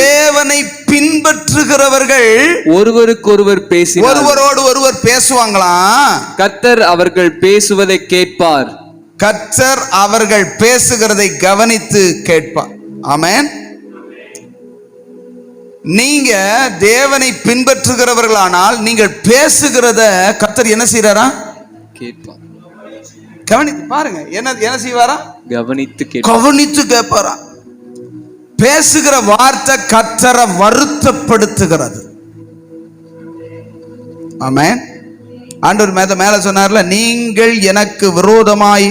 ஒருவருக்கொருவர் பேசினார்கள். ஒருவரோடு ஒருவர் பேசுவாங்களாம். கர்த்தர் அவர்கள் பேசுவதை கேட்பார். கர்த்தர் அவர்கள் பேசுகிறதை கவனித்து கேட்பார். ஆமென். நீங்க தேவனை பின்பற்றுகிறவர்களானால் நீங்கள் பேசுகிறத கர்த்தர் என்ன செய்யறாரா? கேட்பார். கவனித்து பாருங்க. என்ன செய்வாரா? கவனித்து கேட்பாரா? பேசுகிற வார்த்தை கர்த்தரை வருத்தப்படுத்துகிறது. ஆமென். ஆண்டவர் மேல சொன்னார்ல, நீங்கள் எனக்கு விரோதமாய்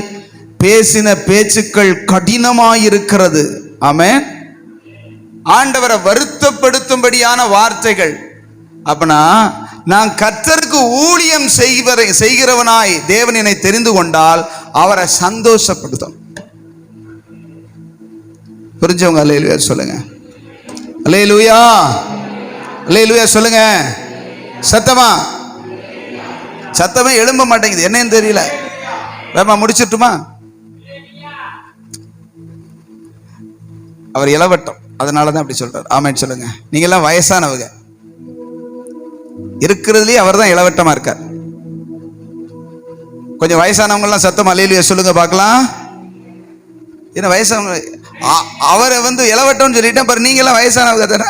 பேசின பேச்சுக்கள் கடினமாயிருக்கிறது. ஆமென். ஆண்டவரை வருத்தப்படுத்தும்படியான வார்த்தைகள். அப்பனா நான் கர்த்தருக்கு ஊழியம் செய்கிறவனாய் தேவன் என்னை தெரிந்து கொண்டால் அவரை சந்தோஷப்படுத்தும். புரிஞ்சவங்க அல்லேலூயா சொல்லுங்க. அல்லேலூயா, அல்லேலூயா சொல்லுங்க. சத்தமே எழும்ப மாட்டேங்குது, என்னன்னு தெரியல. வேமா முடிச்சிட்டுமா? அவர் இளவட்டம், அதனாலதான் அப்படி சொல்றாரு. ஆமென் சொல்லுங்க. நீங்க எல்லாம் வயசானவங்க, இருக்கிறதுலயே அவர் தான் இளவட்டமா இருக்கார். கொஞ்சம் வயசானவங்க எல்லாம் சத்தமா அல்லேலூயா சொல்லுங்க பார்க்கலாம். ஏன்னா வயசானவங்க அவரை வந்து இளவட்டம்னு சொல்லிட்டேன் பாரு. நீங்க எல்லாம் வயசானவங்க தானே,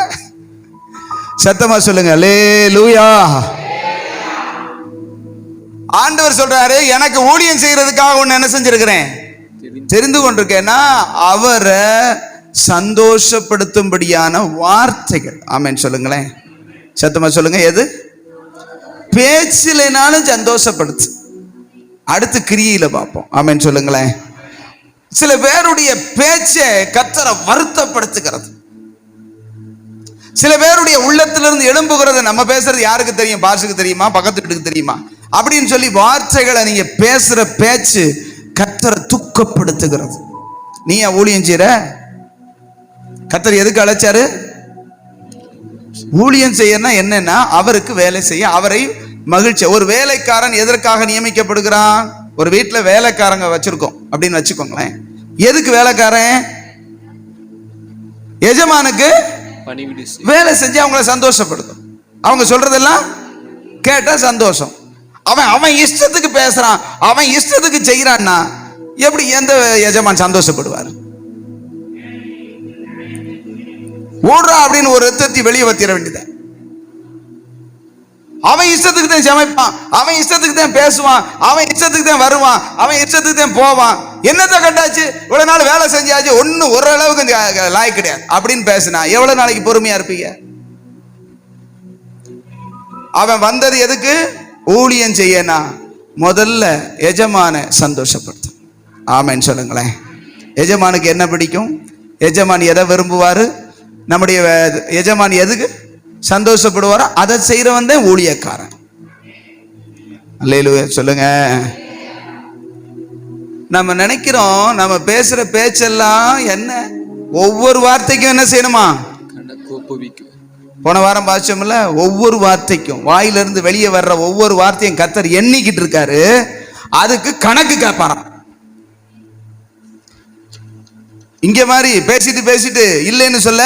சத்தமா சொல்லுங்க அல்லேலூயா. ஆண்டவர் சொல்றாரு, எனக்கு ஊழியம் செய்யறதுக்காக ஒன்னு என்ன செஞ்சிருக்கிறேன், தெரிந்து கொண்டிருக்கேன்னா அவரை சந்தோஷப்படுத்தும்படியான வார்த்தைகள். ஆமென் சொல்லுங்களேன், சத்தமா சொல்லுங்க. எது? பேச்சிலேனாலும் சந்தோஷப்படுத்து. அடுத்து கிரியில பார்ப்போம். ஆமென் சொல்லுங்களேன். சில பேருடைய பேச்சை கர்த்தரை வருத்தப்படுத்துகிறது. சில பேருடைய உள்ளத்திலிருந்து எழும்புகிறது. நம்ம பேசுறது யாருக்கு தெரியும்? பாசுக்கு தெரியுமா? பக்கத்து வீட்டுக்கு தெரியுமா? அப்படின்னு சொல்லி வார்த்தைகளை நீங்க பேசுற பேச்சு கர்த்தரை துக்கப்படுத்துகிறது. நீ ஊழியம் செய்யற? கர்த்தர் எதுக்கு அழைச்சாரு? ஊழியம் செய்யறனா என்னன்னா அவருக்கு வேலை செய்ய, அவரை மகிழ்ச்சி. ஒரு வேலைக்காரன் எதற்காக நியமிக்கப்படுகிறான்? ஒரு வீட்டுல வேலைக்காரங்க வச்சிருக்கோம் அப்படின்னு வச்சுக்கோங்களேன். எதுக்கு வேலைக்காரன்? எஜமானுக்கு வேலை செஞ்சு அவங்கள சந்தோஷப்படுத்தும். அவங்க சொல்றதெல்லாம் கேட்டா சந்தோஷம். அவன் இஷ்டத்துக்கு பேசுறான், அவன் இஷ்டத்துக்கு செய்யறான்னா எப்படி எந்த எஜமான் சந்தோஷப்படுவார்? ஓடுறா அப்படின்னு ஒரு ரத்தத்தை வெளியே வத்திர வேண்டியது. அவன் இஷ்டத்துக்கு தான் சமைப்பான், அவன் இஷ்டத்துக்கு தான் பேசுவான், அவன் இஷ்டத்துக்கு தான் வருவான், அவன் இஷ்டத்துக்கு தான் போவான். என்னத்தை கண்டாச்சு? இவ்வளவு நாள் வேலை செஞ்சாச்சு, ஒன்னும் ஒரு அளவுக்கு லாய்க்கு கிடையாது அப்படின்னு பேசினா எவ்வளவு நாளைக்கு பொறுமையா இருப்பீங்க? அவன் வந்தது எதுக்கு? ஊழியம் செய்யனா முதல்ல எஜமான சந்தோஷப்படுத்தும். ஆமென் சொல்லுங்களேன். எஜமானுக்கு என்ன பிடிக்கும்? எஜமான் எதை விரும்புவாரு? நம்முடைய எஜமான் எதுக்கு சந்தோஷப்படுவாரோ அதை செய்யறவன் தான் ஊழியக்காரன். அல்லேலூயா சொல்லுங்க. நம்ம நினைக்கிறோம் நம்ம பேசுற பேச்செல்லாம் என்ன, ஒவ்வொரு வார்த்தைக்கும் என்ன செய்யணுமா? போன வாரம் பாச்சோம்ல, ஒவ்வொரு வார்த்தைக்கும் வாயிலிருந்து வெளியே வர்ற ஒவ்வொரு வார்த்தையும் கர்த்தர் எண்ணிக்கிட்டு இருக்காரு. அதுக்கு கணக்கு கேட்பாராம். இங்க மாதிரி பேசிட்டு இல்லைன்னு சொல்ல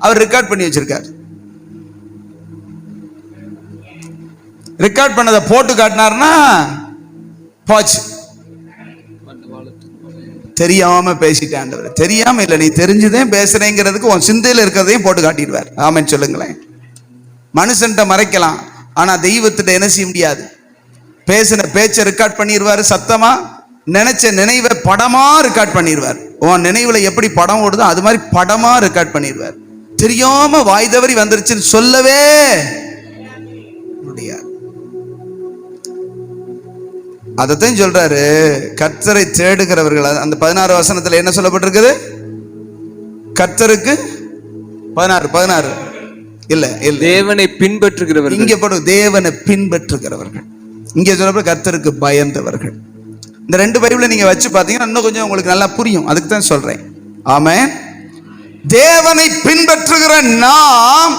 அவர் ரெக்கார்ட் பண்ணி வச்சிருக்காரு. ரெக்கார்ட் பண்ணதை போட்டு காட்டினார்னா போச்சு. தெரியாம பேசிட்டேன் ஆண்டவரே. தெரியாம இல்லை, நீ தெரிஞ்சுதான் பேசுறேங்கிறதுக்கு உன் சிந்தையில இருக்கிறதையும் போட்டு காட்டிடுவார். ஆமென் சொல்லுங்களேன். மனுஷன்ட்ட மறைக்கலாம், ஆனா தெய்வத்திட்ட என்ன செய்ய முடியாது. பேசின பேச்சை ரெக்கார்ட் பண்ணிடுவாரு, சத்தமா நினைச்ச நினைவை படமா ரெக்கார்ட் பண்ணிடுவார். உன் நினைவுல எப்படி படம் ஓடுதோ அது மாதிரி படமா ரெக்கார்ட் பண்ணிடுவார். தெரியாம வாய் தவறி வந்துருச்சுன்னு சொல்லவே முடியாது. அதைத்தான் சொல்றாரு, கர்த்தரை தேடுகிறவர்கள். அந்த 16 வசனத்துல என்ன சொல்லப்பட்டிருக்குது? கர்த்தருக்கு 16 இல்ல இல்ல, தேவனை பின்பற்றுகிறவர்கள். இங்க போடு, தேவனை பின்பற்றுகிறவர்கள். இங்க சொல்லப்பட்ட கர்த்தருக்கு பயந்தவர்கள். இந்த 2 பைபிளை நீங்க வச்சு பார்த்தீங்கன்னா இன்னும் கொஞ்சம் உங்களுக்கு நல்லா புரியும். அதுக்கு தான் சொல்றேன். ஆமென். தேவனை பின்பற்றுகிற நாம்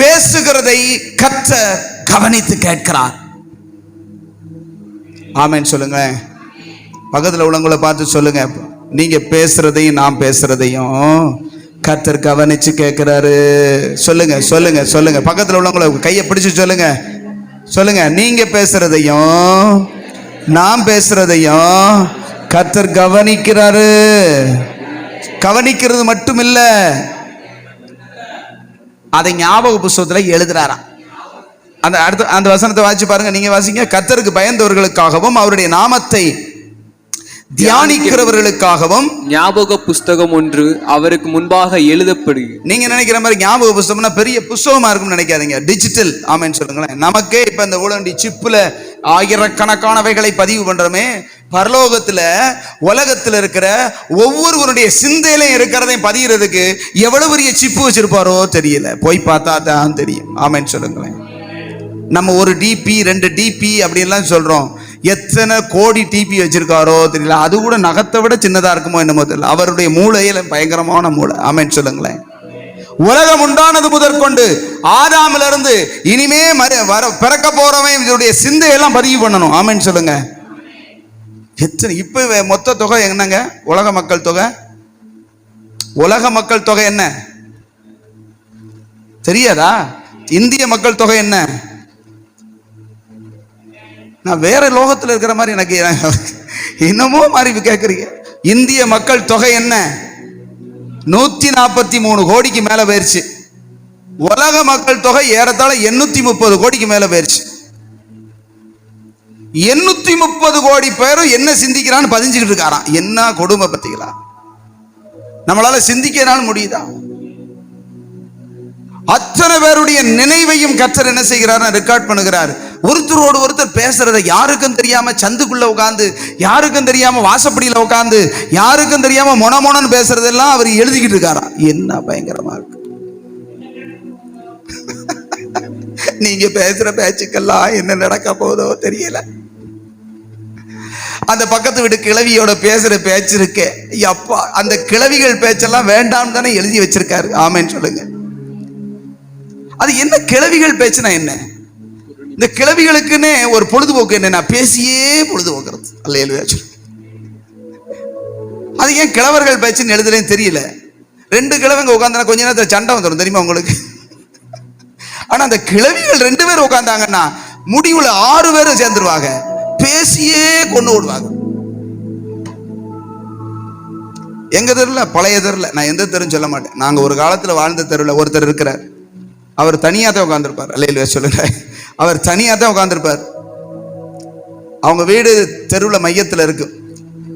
பேசுகிறதை கர்த்தர் கவனித்து கேட்கிறார். ஆமென் சொல்லுங்க. பக்கத்துல உள்ளவங்களை பார்த்து சொல்லுங்க, நீங்க பேசுறதையும் நான் பேசுறதையும் கர்த்தர் கவனிச்சு கேட்கிறாரு. சொல்லுங்க சொல்லுங்க சொல்லுங்க. பக்கத்துல உள்ளவங்களை கையை பிடிச்சு சொல்லுங்க சொல்லுங்க, நீங்க பேசுறதையும் நான் பேசுறதையும் கர்த்தர் கவனிக்கிறாரு. கவனிக்கிறது மட்டும் இல்ல, அதை ஞாபக புஸ்தகத்துல எழுதுறாராம். அந்த வசனத்தை வாசிச்சு பாருங்க, நீங்க வாசிங்க. கர்த்தருக்கு பயந்தவர்களுக்காகவும் அவருடைய நாமத்தை தியானிக்கிறவர்களுக்காகவும் ஞாபக புஸ்தகம் ஒன்று அவருக்கு முன்பாக எழுதப்படுகிறது. நீங்க நினைக்கிற மாதிரி ஞாபக புஸ்தகம்னா பெரிய புஸ்தகமா இருக்கும்னு நினைக்காதீங்க. டிஜிட்டல். ஆமென் சொல்லுங்களேன். நமக்கே இப்ப இந்த ஊழண்டி சிப்புல ஆயிரக்கணக்கானவைகளை பதிவு பண்றோமே, பரலோகத்துல உலகத்துல இருக்கிற ஒவ்வொருவருடைய சிந்தையிலையும் இருக்கிறதையும் பதிகிறதுக்கு எவ்வளவு பெரிய சிப்பு வச்சிருப்பாரோ தெரியல, போய் பார்த்தா தான் தெரியும். ஆமென் சொல்லுங்களேன். நம்ம 1 DP 2 DP அப்படின்லாம் சொல்றோம், எத்தனை கோடி டிபி வச்சிருக்காரோ தெரியல. அது கூட நகத்தை விட சின்னதா இருக்குமோ என்னமோ தெரியல. அவருடைய மூளையில பயங்கரமான மூளை. ஆமென் சொல்லுங்களேன். உலகம் உண்டானது முதற்கொண்டு ஆதாமில இருந்து இனிமே பிறக்க போறவன் இதனுடைய சிந்தையெல்லாம் பதிவு பண்ணணும். ஆமென் சொல்லுங்க. எத்தனை இப்ப மொத்த தொகை என்னங்க? உலக மக்கள் தொகை. உலக மக்கள் தொகை என்ன தெரியாதா? இந்திய மக்கள் தொகை என்ன? நான் வேற லோகத்தில் இருக்கிற மாதிரி எனக்கு என்னமோ மாதிரி கேட்குறீங்க. இந்திய மக்கள் தொகை என்ன? 143 கோடிக்கு மேல போயிருச்சு. உலக மக்கள் தொகை ஏறத்தாழ 830 கோடிக்கு மேல போயிருச்சு. 830 கோடி பேரும் என்ன சிந்திக்கிறான்னு பதிஞ்சுக்கிட்டு இருக்காராம். என்ன கொடுமை பத்தீங்களா? நம்மளால சிந்திக்கிறான்னு முடியுதா? அத்தனை பேருடைய நினைவையும் கர்த்தர் என்ன செய்கிறார்? ரெக்கார்ட் பண்ணுகிறார். ஒருத்தரோடு ஒருத்தர் பேசுறதை யாருக்கும் தெரியாம சந்துக்குள்ள உட்காந்து, யாருக்கும் தெரியாம வாசப்படியில உட்காந்து, யாருக்கும் தெரியாம மொனமொனன்னு பேசுறதெல்லாம் அவர் எழுதிக்கிட்டு இருக்காராம். என்ன பயங்கரமா இருக்கு. நீங்க பேசுற பேச்சுக்கெல்லாம் என்ன நடக்க போதோ தெரியல. அந்த பக்கத்து வீட்டு கிழவியோட பேசுற பேச்சு இருக்கே, அப்பா, அந்த கிழவிகள் பேச்செல்லாம் வேண்டாம் தானே எழுதி வச்சிருக்காரு. ஆமென் சொல்லுங்க. அது என்ன கிழவிகள் பேச்சுனா என்ன? இந்த கிழவிகளுக்குன்னே ஒரு பொழுதுபோக்கு என்ன? பேசியே பொழுதுபோக்குறது. அல்லேலூயா. அது ஏன் கிழவர்கள் பேச்சுன்னு எழுதுறேன்னு தெரியல. 2 கிழவங்க உட்காந்தா கொஞ்ச நேரத்தில் சண்டை வந்துடும் தெரியுமா உங்களுக்கு? ஆனா அந்த கிழவிகள் 2 பேர் உட்காந்தாங்கன்னா முடிவுல 6 பேரும் சேர்ந்துருவாங்க. பேசியே கொண்டு விடுவாங்க. எங்க தெருல, பழைய தெருல, நான் எந்த தெருன்னு சொல்ல மாட்டேன், நாங்க ஒரு காலத்துல வாழ்ந்த தெருல ஒருத்தர் இருக்கிறார். அவர் தனியா தான் உட்காந்துருப்பார். அல்லேலூயா சொல்லுங்க. அவர் தனியா தான் உட்காந்துருப்பார். அவங்க வீடு தெருவில் மையத்தில் இருக்கு.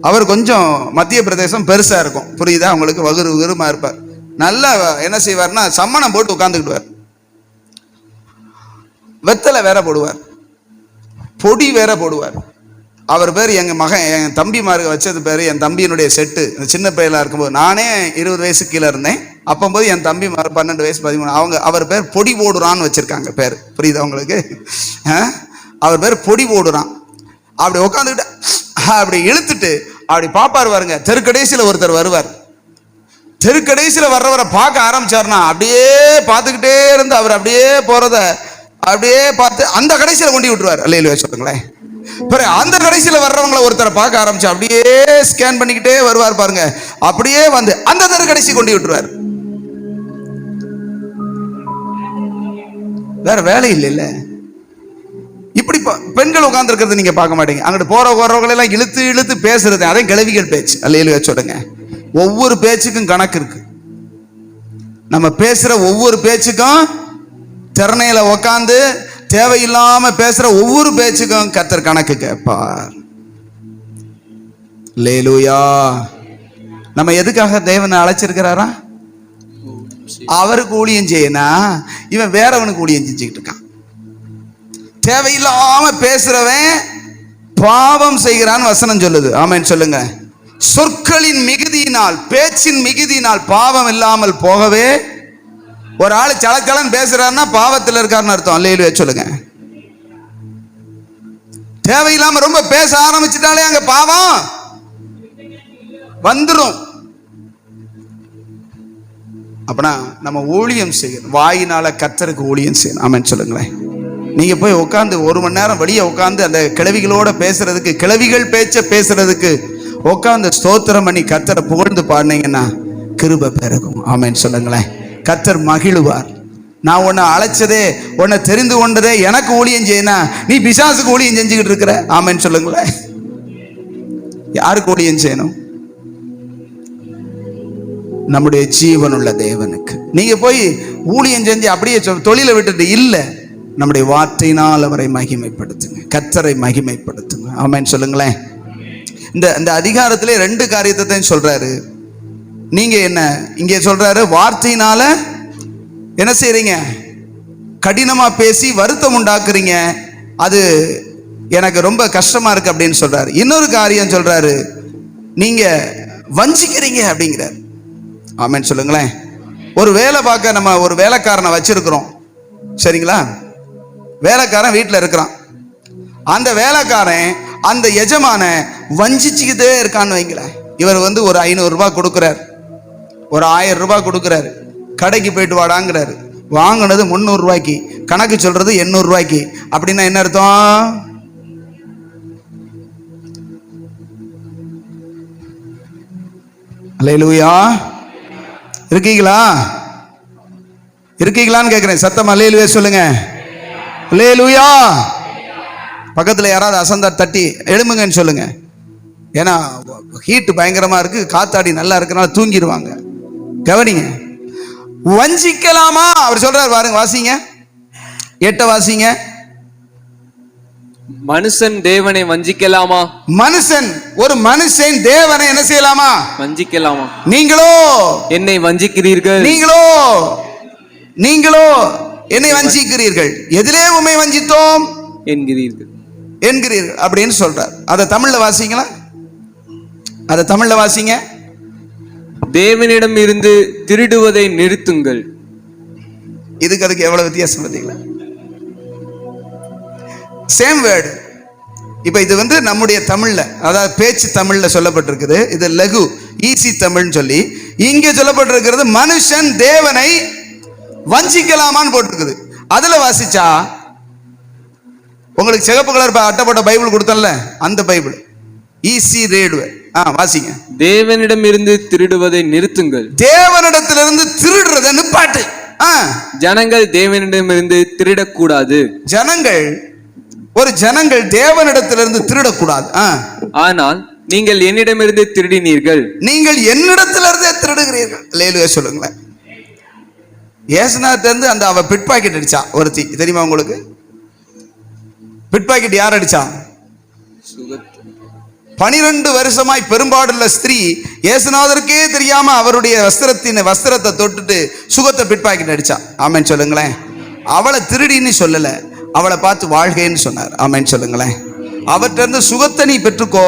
அவர் கொஞ்சம் மத்திய பிரதேசம் பெருசா இருக்கும், புரியுதா அவங்களுக்கு? வகுருமா இருப்பார். நல்லா என்ன செய்வார்னா சம்மணம் போட்டு உட்காந்துக்கிடுவார். வெத்தலை வேற போடுவார், பொடி வேற போடுவார். அவர் பேர் எங்க மகன், என் தம்பிமாருக்கு வச்சது பேர், என் தம்பியினுடைய செட்டு. சின்ன பையலா இருக்கும்போது, நானே 20 வயசு கீழே இருந்தேன், அப்போது என் தம்பி 12 வயசு 13, அவர் பேர் பொடி போடுறான்னு வச்சிருக்காங்க பேர், புரியுது அவங்களுக்கு? அவர் பேர் பொடி போடுறான். அப்படி உட்காந்துக்கிட்டு அப்படி இழுத்துட்டு அப்படி பாப்பார் பாருங்க. தெருக்கடைசியில் ஒருத்தர் வருவார். தெருக்கடைசியில் வர்றவரை பார்க்க ஆரம்பிச்சார்னா அப்படியே பார்த்துக்கிட்டே இருந்து அவர் அப்படியே போறத அப்படியே பார்த்து அந்த கடைசியில் கொண்டு விட்டுருவார். அல்லேலூயா சொல்லுங்களேன். அந்த கடைசியில வர்றவங்களை ஒருத்தரை பார்க்க ஆரம்பிச்சு அப்படியே ஸ்கேன் பண்ணிக்கிட்டே வருவார் பாருங்க. அப்படியே வந்து அந்த தெரு கடைசி கொண்டு விட்டுருவார். வேற வேலை இல்ல. இப்படி பெண்கள் பெண்கள் உட்கார்ந்து இருக்கிறத நீங்க பார்க்க மாட்டீங்க. அங்கிட்டு போறவங்களை எல்லாம் இழுத்து இழுத்து பேசுறது, அதே கிழவிகள் பேச்சு. அல்லேலூயா சொல்லுங்க. ஒவ்வொரு பேச்சுக்கும் கணக்கு இருக்கு. நம்ம பேசுற ஒவ்வொரு பேச்சுக்கும் திறனையில உட்காந்து தேவையில்லாம பேசுற ஒவ்வொரு பேச்சுக்கும் கர்த்தர் கணக்கு கேட்பார். அல்லேலூயா. நம்ம எதுக்காக தேவனை அழைச்சிருக்கிறாரா? அவருக்கு ஊழியம் செய்யணும். இவன் வேறவனுக்கு ஊழியம் செஞ்சுக்கிட்டு இருக்கான். தேவையில்லாம பேசுறவன் பாவம் செய்கிறான்னு வசனம் சொல்லுது. ஆமென் சொல்லுங்க. சொற்களின் மிகுதியினால், பேச்சின் மிகுதியினால் பாவம் இல்லாமல் போகவே. ஒரு ஆள் சலச்சலன் பேசுறாருன்னா பாவத்தில் இருக்காருன்னு அர்த்தம். அல்லேலூயா சொல்லுங்க. தேவையில்லாம ரொம்ப பேச ஆரம்பிச்சுட்டாலே அங்க பாவம் வந்துடும். அப்படின்னா நம்ம ஊழியம் செய்யணும். வாயினால கர்த்தருக்கு ஊழியம் செய்யணும். ஆமென் சொல்லுங்களேன். நீங்க போய் உட்காந்து ஒரு மணி நேரம் வெளியே உட்காந்து அந்த கிழவிகளோட பேசுறதுக்கு, கிழவிகள் பேச்ச பேசுறதுக்கு உட்காந்து ஸ்தோத்திரம் பண்ணி கர்த்தரை புகழ்ந்து பாடினீங்கன்னா கிருபை பெருகும். ஆமென் சொல்லுங்களேன். கர்த்தர் மகிழுவார். நான் உன்னை அழைச்சதே, உன்னை தெரிந்து கொண்டதே எனக்கு ஊழியம் செய்யணும், நீ பிசாசுக்கு ஊழியம் செஞ்சுக்கிட்டு இருக்கிற. ஆமென் சொல்லுங்களேன். யாருக்கு ஊழியம் செய்யணும்? நம்முடைய ஜீவனுள்ள தேவனுக்கு. நீங்க போய் ஊழியம் செஞ்சு அப்படியே தொழிலை விட்டுட்டு இல்ல, நம்முடைய வார்த்தையினால் அவரை மகிமைப்படுத்துங்க, கர்த்தரை மகிமைப்படுத்துங்க. ஆமென் சொல்லுங்களேன். இந்த அதிகாரத்திலே 2 காரியத்தை சொல்றாரு. நீங்க என்ன இங்கே சொல்றாரு? வார்த்தையினால என்ன செய்றீங்க? கடினமா பேசி வருத்தம் உண்டாக்குறீங்க, அது எனக்கு ரொம்ப கஷ்டமா இருக்கு அப்படின்னு சொல்றாரு. இன்னொரு காரியம் சொல்றாரு, நீங்க வஞ்சிக்கிறீங்க அப்படிங்கிறார். ஆமென் சொல்லுங்களேன். ஒரு வேலை பார்க்க நம்ம ஒரு வேலைக்காரனை வச்சிருக்கிறோம், சரிங்களா? வேலைக்காரன் வீட்டில் இருக்கிறான். அந்த வேலைக்காரன் அந்த எஜமான வஞ்சிச்சுக்கிட்டே இருக்கான்னு வைங்களேன். இவர் வந்து ஒரு 500 ரூபாய் கொடுக்குறார், ஒரு 1000 ரூபாய் கொடுக்குறாரு, கடைக்கு போயிட்டு வாடாங்கிறாரு. வாங்கினது 300 ரூபாய்க்கு, கணக்கு சொல்றது 800 ரூபாய்க்கு. அப்படின்னா என்ன அர்த்தம்? அல்லேலூயா. இருக்கீங்களா? இருக்கீங்களான்னு கேட்கிறேன். சத்தம் அல்லேலூயா சொல்லுங்க. அல்லேலூயா. பக்கத்துல யாராவது அசந்தா தட்டி எழுமுங்கன்னு சொல்லுங்க. ஏன்னா ஹீட் பயங்கரமா இருக்கு, காத்தாடி நல்லா இருக்கனால தூங்கிடுவாங்க. கவனிங்க. வஞ்சிக்கலாமா? அவர் சொல்றாரு பாருங்க, வாசிங்க, 8 வாசிங்க. மனுஷன் தேவனை வஞ்சிக்கலாமா? ஒரு மனுஷன் தேவனை என்ன செய்யலாமா? வஞ்சிக்கலாமா? நீங்களோ என்னை வஞ்சிக்கிறீர்கள். நீங்களோ என்னை வஞ்சிக்கிறீர்கள். எதிலே உம்மை வஞ்சித்தோம் என்கிறீர்கள் அப்படின்னு சொல்றார். அதை தமிழ்ல வாசிங்களா? அதை தமிழ்ல வாசிங்க. தேவனிடம் இருந்து திருடுவதை நிறுத்துங்கள். அதுக்கு எவ்வளவு வித்தியாசம் பார்த்தீங்களா? Same word. இப்ப இது வந்து நம்முடைய தமிழ்ல, அதாவது பேச்சு தமிழ்ல சொல்லப்பட்டிருக்குது. இது லகு ஈஸி தமிழ்னு சொல்லி. இங்க சொல்லப்பட்டிருக்கிறது மனுஷன் தேவனை வஞ்சிக்கலாமான்னு போட்டிருக்குது. அதுல வாசிச்சா உங்களுக்கு சிகப்பு கலர் அட்டைப்பட்ட பைபிள் கொடுத்தல, அந்த பைபிள் ஈஸி ரீடு. வாசிங்க. தேவனிடம் இருந்து திருடுவதை நிறுத்துங்கள். தேவனிடத்திலிருந்து திருடுறதை நிப்பாட்டு. ஜனங்கள் தேவனிடமிருந்து திருடக்கூடாது. ஜனங்கள் தேவனிடத்திலிருந்து திருடக்கூடாது. ஆனால் நீங்கள் என்னிடமிருந்து திருடினீர்கள். நீங்கள் என்னிடத்திலிருந்தே திருடுகிறீர்கள். அல்லேலூயா சொல்லுங்களேன். ஏசுநாதர்ட்ட இருந்து அந்த அவ பிட் பாக்கெட் அடிச்சா ஒருத்தி, தெரியுமா உங்களுக்கு? பிட் பாக்கெட் யார் அடிச்சா? 12 வருஷமாய் பெரும்பாடுள்ள ஸ்திரீ ஏசுநாதருக்கே தெரியாம அவருடைய வஸ்திரத்தை தொட்டுட்டு சுகத்தை பிட் பாக்கெட் அடிச்சா. ஆமென் சொல்லுங்களேன். அவளை திருடின்னு சொல்லல, அவளை பார்த்து வாழ்கைன்னு சொன்னார். ஆமென் சொல்லுங்களேன். அவர்கிட்ட இருந்து சுகத்தை நீ பெற்றுக்கோ,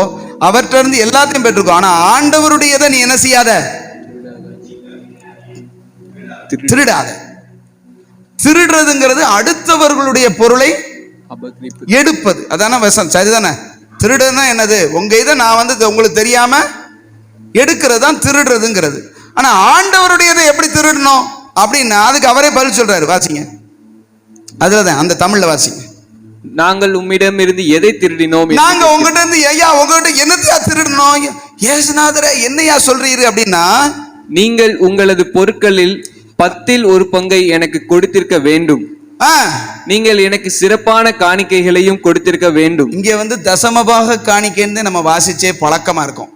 அவர்கிட்ட இருந்து எல்லாத்தையும் பெற்றுக்கோ. ஆனா ஆண்டவருடையதை நீ என்ன செய்யாத? திருடாத. திருடுறதுங்கிறது அடுத்தவர்களுடைய பொருளை எடுப்பது. அதான வசனம், சரிதானே? திருடுனா என்னது? உங்க இதை நான் வந்து உங்களுக்கு தெரியாம எடுக்கிறது தான் திருடுறதுங்கிறது. ஆனா ஆண்டவருடையதை எப்படி திருடணும் அப்படின்னா அதுக்கு அவரே பதில் சொல்றாரு. வாசிங்க. அதுலதான் அந்த தமிழ்ல வாசிங்க. நாங்கள் உம்மிடம் இருந்து எதை திருடினோம்? நாங்க உங்ககிட்ட இருந்து ஐயா உங்ககிட்ட என்னத்தையா திருடணும்? ஏசுநாதரே என்னையா சொல்றீரு அப்படின்னா, நீங்கள் உங்களது பொருட்களில் 10ல் 1 பங்கை எனக்கு கொடுத்திருக்க வேண்டும். நீங்கள் எனக்கு சிறப்பான காணிக்கைகளையும் கொடுத்திருக்க வேண்டும். இங்க தசமபாக காணிக்கைன்னு நம்ம வாசிச்சே பழக்கமா இருக்கும்.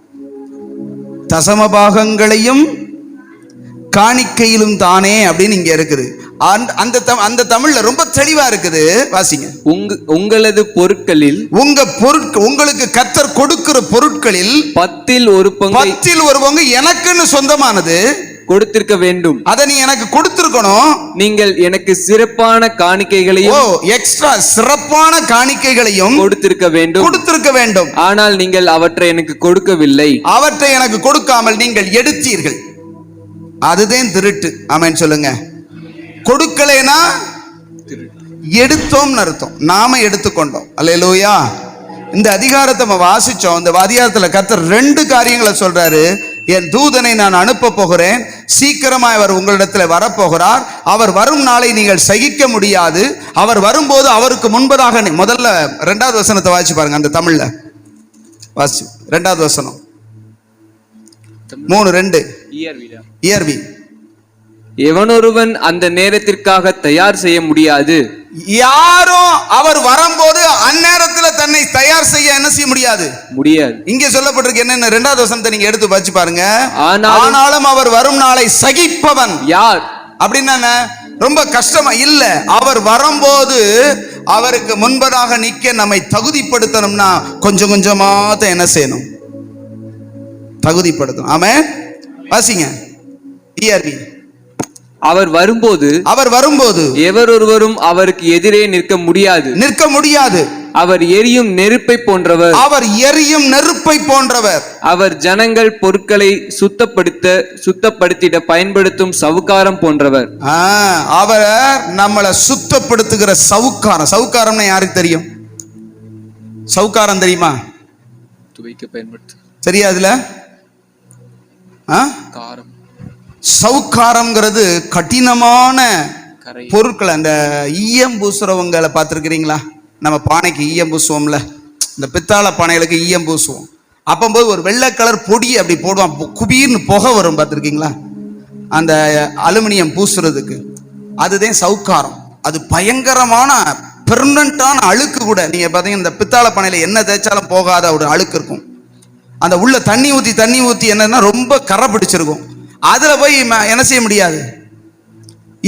தசமபாகங்களையும் காணிக்கையிலும் தானே அப்படின்னு இங்க இருக்குது. அந்த தமிழ்ல ரொம்ப தெளிவா இருக்குது. வாசிங்க. உங்களது பொருட்களில் உங்களுக்கு கர்த்தர் கொடுக்கிற பொருட்களில் 10 ஒரு பங்கு எனக்குன்னு சொந்தமானது கொடுத்திருக்க வேண்டும். அதை நீ எனக்கு கொடுத்திருக்கணும். நீங்கள் எனக்கு சிறப்பான காணிக்கைகளையும் எக்ஸ்ட்ரா சிறப்பான காணிக்கைகளையும் கொடுத்திருக்க வேண்டும். ஆனால் நீங்கள் அவற்றை எனக்கு கொடுக்கவில்லை. அவற்றை எனக்கு கொடுக்காமல் நீங்கள் எடுத்தீர்கள். அதுதான் திருட்டு. ஆமென் சொல்லுங்க. கொடுக்கலைனா எடுத்தோம்னு அர்த்தம். நாம எடுத்துக்கொண்டோம். அல்லேலூயா. இந்த அதிகாரத்தை நம்ம வாசிச்சோம். இந்த அதிகாரத்துல கர்த்தர் 2 காரியங்களை சொல்றாரு. என் தூதனை நான் அனுப்ப போகிறேன், சீக்கிரமாய் அவர் உங்களிடத்தில் வரப்போகிறார். அவர் வரும் நாளை நீங்கள் சகிக்க முடியாது. அவர் வரும்போது அவருக்கு முன்பதாக முதல்ல 2வது வசனத்தை வாசிச்சு பாருங்க. அந்த தமிழ்ல வாசி 2வது வசனம் 3:2 ERV. எவனொருவன் அந்த நேரத்திற்காக தயார் செய்ய முடியாது. யாரும் அவர் வரும்போது அந்நேரத்துல தன்னை தயார் செய்ய என்ன செய்ய முடியாது. இங்க சொல்லப்பட்டிருக்கு என்னென்ன 2வது வசனத்தை நீங்க எடுத்து வச்சு பாருங்க. ஆனாலும் அவர் வரும் நாளை சகிப்பவன் யார் அப்படின்னா ரொம்ப கஷ்டமா இல்ல. அவர் வரும்போது அவருக்கு முன்பதாக நிக்க நம்மை தகுதிப்படுத்தணும்னா கொஞ்சம் கொஞ்சமா என்ன செய்யணும், தகுதிப்படுத்தணும். ஆமென். வாசிங்க ERV. அவர் வரும்போது எவரொருவரும் அவருக்கு எதிரே நிற்க முடியாது. அவர் எரியும் நெருப்பை போன்றவர். அவர் ஜனங்கள் பொருட்களை சுத்தப்படுத்திட பயன்படுத்தும் சவுக்காரம் போன்றவர். அவர் நம்மளை சுத்தப்படுத்துகிற சவுக்காரம். சவுக்காரம்னா யாருக்கு தெரியும்? சவுக்காரம் தெரியுமா? துவைக்க பயன்படுத்து தெரியாதுல? சவுக்காரம்ங்கிறது கடினமான பொருட்கள். அந்த ஈயம் பூசுறவங்களை பார்த்துருக்கிறீங்களா? நம்ம பானைக்கு ஈயம் பூசுவோம்ல, இந்த பித்தாளை பானைகளுக்கு ஈயம் பூசுவோம். அப்போது ஒரு வெள்ளை கலர் பொடி அப்படி போடுவான், குபீர்னு புகை வரும். பார்த்துருக்கீங்களா? அந்த அலுமினியம் பூசுறதுக்கு அதுதான் சவுக்காரம். அது பயங்கரமான பெர்மனண்டான அழுக்கு கூட. நீங்க பார்த்தீங்கன்னா இந்த பித்தாளை பானையில என்ன தேய்ச்சாலும் போகாத ஒரு அழுக்கு இருக்கும். அந்த உள்ள தண்ணி ஊற்றி என்னன்னா ரொம்ப கரை பிடிச்சிருக்கும். அதுல போய் என்ன செய்ய முடியாது,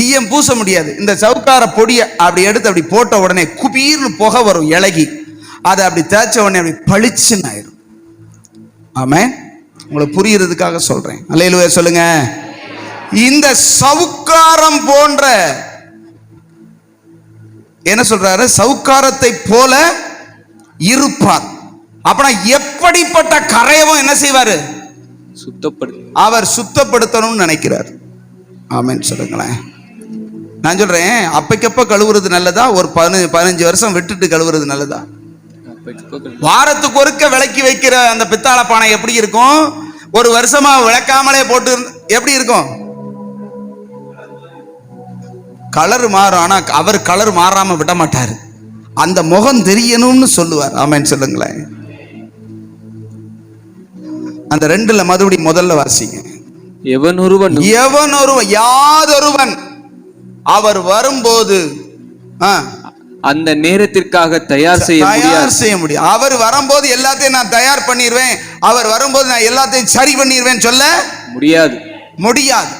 ஈயம் பூச முடியாது. இந்த சவுக்கார பொடியை அப்படி எடுத்து அப்படி போட்ட உடனே குபீர்னு புகை வரும் இலகி. அதை அப்படி தேய்ச்ச உடனே அப்படி பளிச்சுன்னு ஆயிடும். ஆமென். உங்களுக்கு புரியுறதுக்காக சொல்றேன். அல்லேலூயா சொல்லுங்க. இந்த சவுக்காரம் போன்ற என்ன சொல்றாரு, சவுக்காரத்தை போல இருப்பார். அப்பனா எப்படிப்பட்ட கரையவும் என்ன செய்வாரு, அவர் சுத்தப்படுத்தணும்னு நினைக்கிறார். ஆமென் சொல்லுங்களேன். நான் சொல்றேன், அப்பைக்கப்ப கழுவுறது நல்லதா, ஒரு 15 வருஷம் விட்டுட்டு கழுவுறது நல்லதா? வாரத்துக்கு ஒருக்க விளக்கி வைக்கிற அந்த பித்தாள பானை எப்படி இருக்கும்? ஒரு வருஷமா விளக்காமலே போட்டு எப்படி இருக்கும்? கலர் மாறும். ஆனா அவர் கலர் மாறாம விட மாட்டாரு. அந்த முகம் தெரியணும்னு சொல்லுவார். ஆமென் சொல்லுங்களேன். அந்த 2ல மறுபடியும் முதல்ல வாசிங்க. எவனொருவன் யாதொருவன் அவர் வரும்போது அந்த நேரத்திற்காக தயார் செய்ய முடியும். அவர் வரும்போது எல்லாத்தையும் நான் தயார் பண்ணிடுவேன், அவர் வரும்போது நான் எல்லாத்தையும் சரி பண்ணிடுவேன் சொல்ல முடியாது.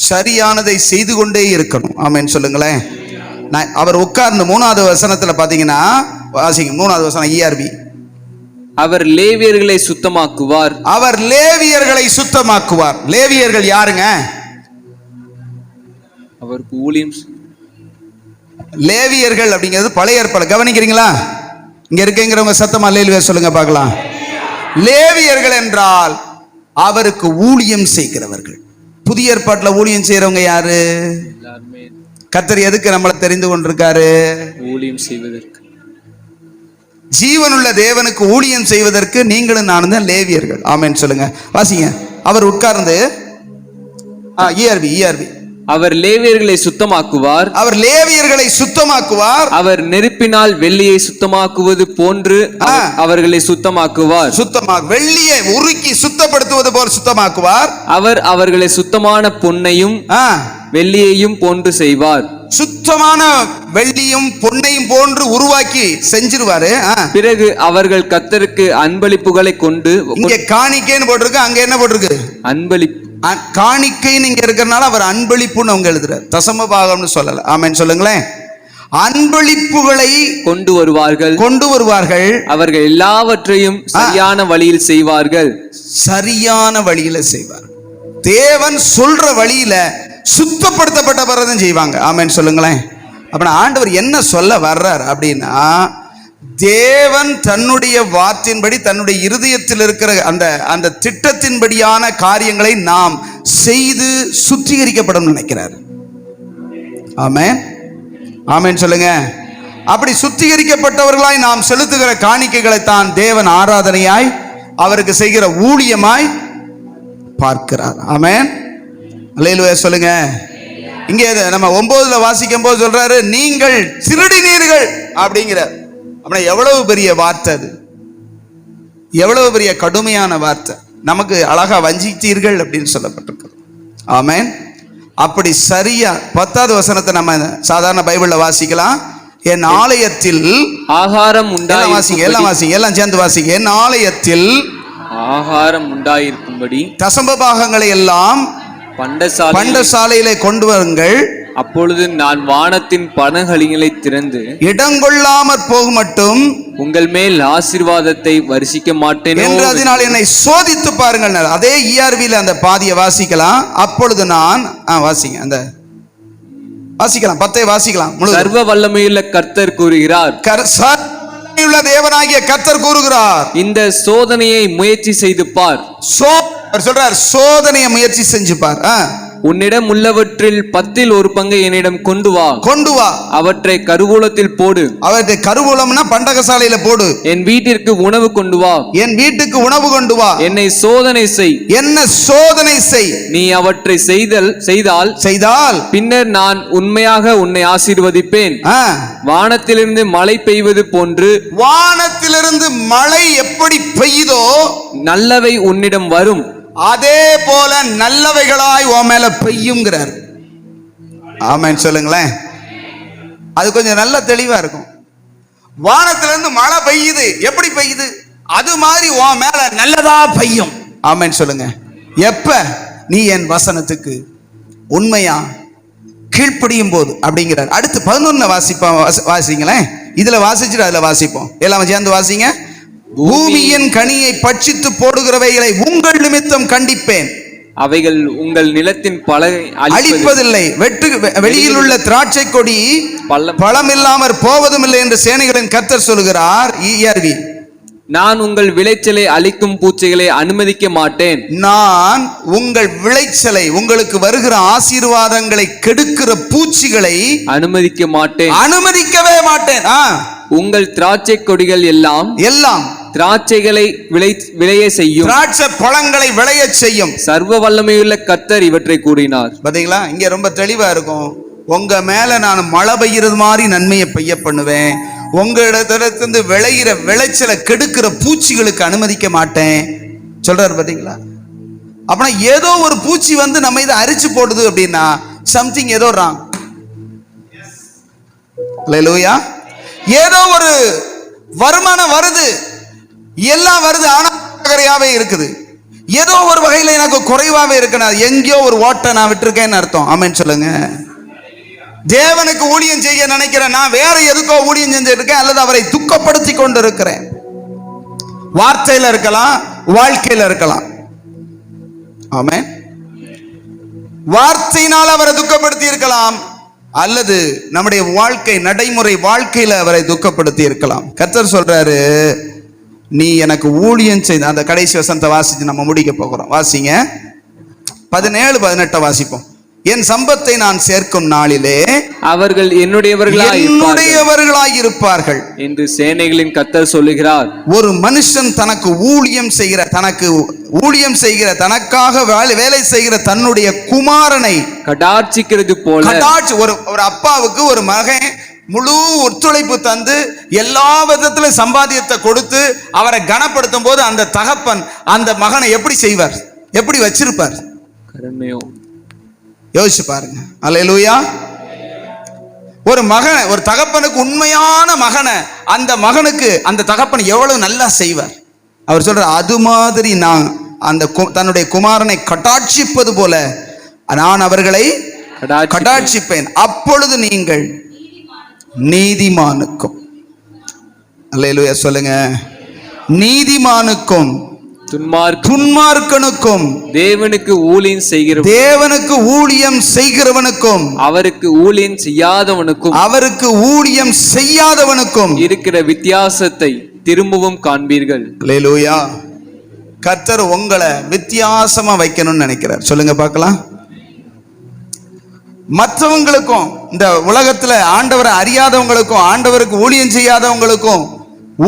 சரியானதை செய்து கொண்டே இருக்கணும். ஆமென் சொல்லுங்களேன். அவர் உட்கார்ந்து 3வது வசனத்துல பாத்தீங்கன்னா வாசிங்க. 3வது வசனம் ERV. அவர் லேவியர்களை சுத்தமாக்குவார். லேவியர்கள் யாருங்க? அவருக்கு ஊழியம். லேவியர்கள் அப்படிங்கிறது பழைய ஏற்பாடு. கவனிக்கிறீங்களா? இங்க இருக்கங்கிறவங்க சத்தமா லேவியர் சொல்லுங்க பார்க்கலாம். லேவியர்கள் என்றால் அவருக்கு ஊழியம் செய்கிறவர்கள். புதிய ஏற்பாட்டுல ஊழியம் செய்யறவங்க யாரு? கர்த்தர் எதுக்கு நம்மளை தெரிந்து கொண்டிருக்காரு? ஊழியம் செய்வதற்கு. ஜீவனுள்ள தேவனுக்கு ஊழியம் செய்வதற்கு நீங்களும் நானும் தான் லேவியர்கள். ஆமென் சொல்லுங்க. வாசிங்க. அவர் உட்கார்ந்து ERV அவர் லேவியர்களை சுத்தமாக்குவார். அவர் லேவியர்களை சுத்தமாக்குவார். அவர் நெருப்பினால் வெள்ளியை சுத்தமாக்குவது போன்று அவர்களை சுத்தமாக்குவார். வெள்ளியை உருக்கி சுத்தப்படுத்துவது போல் சுத்தமாக்குவார். அவர் அவர்களை சுத்தமான பொன்னையும் வெள்ளியையும் போன்று செய்வார். சுத்தமான வெள்ளியும் பொன்னையும் போன்று உருவாக்கி செஞ்சிருவாரு. பிறகு அவர்கள் கர்த்தருக்கு அன்பளிப்புகளை கொண்டு, இங்க காணிக்கைன்னு போட்டிருக்கு, அங்க என்ன போட்டிருக்கு? அன்பளிப்பு. காணிக்கைன்னு இங்க இருக்கிறனால அவர் அன்பளிப்புன்னு அவங்க எழுதுறாரு, தசம பாகம்னு சொல்லல. ஆமென் சொல்லுங்களேன். அன்பளிப்புகளை கொண்டு வருவார்கள். அவர்கள் எல்லாவற்றையும் சரியான வழியில் செய்வார்கள். சரியான வழியில செய்வார். தேவன் சொல்ற வழியில சுத்தப்படுத்தப்பட்ட பிறகுதான் செய்வாங்க. ஆமென் சொல்லுங்களேன். அப்ப ஆண்டவர் என்ன சொல்ல வர்றார் அப்படின்னா, தேவன் தன்னுடைய வார்த்தையின்படி தன்னுடைய இருதயத்தில் இருக்கிற அந்த திட்டத்தின்படியான காரியங்களை நாம் செய்து சுத்திகரிக்கப்படும் நினைக்கிறார். ஆமென் ஆமென் சொல்லுங்க. அப்படி சுத்திகரிக்கப்பட்டவர்களாய் நாம் செலுத்துகிற காணிக்கைகளை தான் தேவன் ஆராதனையாய் அவருக்கு செய்கிற ஊழியமாய் பார்க்கிறார். ஆமென் அல்லேலூயா சொல்லுங்க. இங்கே நம்ம 9ல வாசிக்கும் போது சொல்றாரு, நீங்கள் திருடினீர்கள் அப்படிங்கிறார். அப்படின்னா எவ்வளவு பெரிய வார்த்தை அது, எவ்வளவு பெரிய கடுமையான வார்த்தை. நமக்கு அழகா வஞ்சித்தீர்கள் அப்படின்னு சொல்லப்பட்டிருக்கு. ஆமென். அப்படி சரியா 10வது வசனத்தை நம்ம சாதாரண பைபிள்ல வாசிக்கலாம். என் ஆலயத்தில் ஆகாரம் உண்டாயிருக்கும். எல்லாம் சேர்ந்து வாசிங்க. என் ஆலயத்தில் ஆகாரம் உண்டாயிருக்கும்படி தசம பாகங்களை எல்லாம் பண்டசாலையிலே கொண்டு வருங்கள். அப்பொழுது நான் வானத்தின் பனகலிகளை திறந்து இடங்கொள்ளாமற் போகும் மட்டும் உங்கள் மேல் ஆசீர்வாதத்தை வருஷிக்க மாட்டேன் என்று அதனால் என்னை சோதித்து பாருங்கள். அதே ERV-ல அந்த பாதியை வாசிக்கலாம். அப்பொழுது நான் வாசிங்க, அந்த வாசிக்கலாம், 10 வாசிக்கலாம். சர்வ வல்லமையுள்ள கர்த்தர் கூறுகிறார், தேவனாகிய கர்த்தர் கூறுகிறார், இந்த சோதனையை முயற்சி செய்து பார். சொல்றார், சோதனையை முயற்சி செஞ்சு பார். உன்னிடம் உள்ளவற்றில் 10ல் 1 பங்கை என்னிடம் கொண்டு வா. அவற்றை கருவூலத்தில் போடு. அவற்றை கருவூலம்னா பண்டகசாலையில போடு. என் வீட்டிற்கு உணவு கொண்டு வா. என்னை சோதனை செய். என்ன சோதனை செய்? நீ அவற்றை செய்தால் பின்னர் நான் உண்மையாக உன்னை ஆசீர்வதிப்பேன். வானத்திலிருந்து மழை பெய்வது போன்று, வானத்திலிருந்து மழை எப்படி பெய்யுதோ நல்லவை உன்னிடம் வரும், அதே போல நல்லவைகளாய் உன் மேல பெய்யுங்கிறார். ஆமென் சொல்லுங்களேன். அது கொஞ்சம் நல்ல தெளிவா இருக்கும். வானத்திலிருந்து மழை பெய்யுது, எப்படி பெய்யுது? அது மாதிரி உன் மேல நல்லதா பெய்யும். ஆமென் சொல்லுங்க. எப்ப நீ என் வசனத்துக்கு உண்மையா கீழ்ப்படியும் போது அப்படிங்கிறார். அடுத்து 11 வாசிங்களேன். இதுல வாசிச்சுட்டு அதுல வாசிப்போம். எல்லாம் சேர்ந்து வாசிங்க. பூமியின் கனியை பட்சித்து போடுகிறவைகளை உங்கள் நிமித்தம் கண்டிப்பேன். அவைகள் உங்கள் நிலத்தின் பலனை அழிப்பதில்லை. வெளியில் உள்ள திராட்சை கொடி பழம் இல்லாமற் போவதும் இல்லை என்று சேனைகளின் கர்த்தர் சொல்கிறார். ERV, நான் உங்கள் விளைச்சலை அழிக்கும் பூச்சிகளை அனுமதிக்க மாட்டேன். நான் உங்கள் விளைச்சலை, உங்களுக்கு வருகிற ஆசீர்வாதங்களை கெடுக்கிற பூச்சிகளை அனுமதிக்கவே மாட்டேன். உங்கள் திராட்சை கொடிகள் எல்லாம் திராட்சைகளை விளைய செய்யும், திராட்சை பழங்களை விளைய செய்யும். சர்வ வல்லமையுள்ள கர்த்தர் இவற்றை கூறினார். பாத்தீங்களா? இங்க ரொம்ப தெளிவா இருக்கும். உங்க மேல நான் மழை பெய்யறது மாதிரி நன்மையை பெய்ய பண்ணுவேன். உங்க இடத்துல விளையிற விளைச்சலை கெடுக்கிற பூச்சிகளுக்கு அனுமதிக்க மாட்டேன் சொல்றாரு. பாத்தீங்களா? அப்படின்னா ஏதோ ஒரு பூச்சி வந்து நம்ம இதை அரிச்சு போடுது அப்படின்னா சம்திங் ஏதோ ராங். அல்லேலூயா. ஏதோ ஒரு வருமானம் வருது, எல்லாம் வருது, ஆனா இருக்குது. ஏதோ ஒரு வகையில எனக்கு குறைவாவே இருக்கு. எங்கேயோ ஒரு ஓட்டை நான் விட்டுருக்கேன்னு அர்த்தம். ஆமென் சொல்லுங்க. தேவனுக்கு ஊழியம் செய்ய நினைக்கிறேன், நான் வேற எதுக்கோ ஊழியம் செஞ்சிருக்கேன், அல்லது அவரை துக்கப்படுத்தி கொண்டு இருக்கிறேன். வார்த்தையில இருக்கலாம், வாழ்க்கையில இருக்கலாம். ஆமென். வார்த்தையினால் அவரை துக்கப்படுத்தி இருக்கலாம், அல்லது நம்முடைய வாழ்க்கை நடைமுறை வாழ்க்கையில அவரை துக்கப்படுத்தி இருக்கலாம். கர்த்தர் சொல்றாரு, நீ எனக்கு ஊழியம் செய்த அந்த கடைசி வசனத்தை வாசிச்சு நம்ம முடிக்க போகிறோம். வாசிங்க. 17, 18 வாசிப்போம். என் சம்பத்தை நான் சேர்க்கும் நாளிலே அவர்கள் என்னுடையவர்களாய் இருப்பார்கள் என்று சேனைகளின் கர்த்தர் சொல்லுகிறார். ஒரு மனுஷன் தனக்கு ஊழியம் செய்கிற தனக்காக வேலை செய்கிற தன்னுடைய குமாரனை கடாட்சிக்கிறது போல, ஒரு அப்பாவுக்கு ஒரு மகன் முழு ஒத்துழைப்பு தந்து எல்லா விதத்திலும் சம்பாத்தியத்தை கொடுத்து அவரை கனப்படுத்தும் போது அந்த தகப்பன் அந்த மகனை எப்படி செய்வார், எப்படி வச்சிருப்பார்? யோசிச்சு பாருங்க. அல்லேலூயா. ஒரு தகப்பனுக்கு உண்மையான மகனை அந்த மகனுக்கு அந்த தகப்பன் எவ்வளவு நல்லா செய்வார். அவர் சொல்றார், அது மாதிரி நான் அந்த தன்னுடைய குமாரனை கட்டாட்சிப்பது போல நான் அவர்களை கட்டாட்சிப்பேன். அப்பொழுது நீங்கள் நீதிமானுக்கும், அல்லேலூயா சொல்லுங்க, நீதிமானுக்கும் துன்மார்க்கனுக்கும் தேவனுக்கு ஊழியம் செய்கிறவனுக்கும் அவருக்கு ஊழியம் செய்யாதவனுக்கும் இருக்கிற வித்தியாசத்தை திரும்பவும் காண்பீர்கள். அல்லேலூயா. கர்த்தர் உங்களை வித்தியாசமா வைக்கணும்னு நினைக்கிறார். சொல்லுங்க பார்க்கலாம். மற்றவங்களுக்கும், இந்த உலகத்துல ஆண்டவரை அறியாதவங்களுக்கும் ஆண்டவருக்கு ஊழியம் செய்யாதவங்களுக்கும்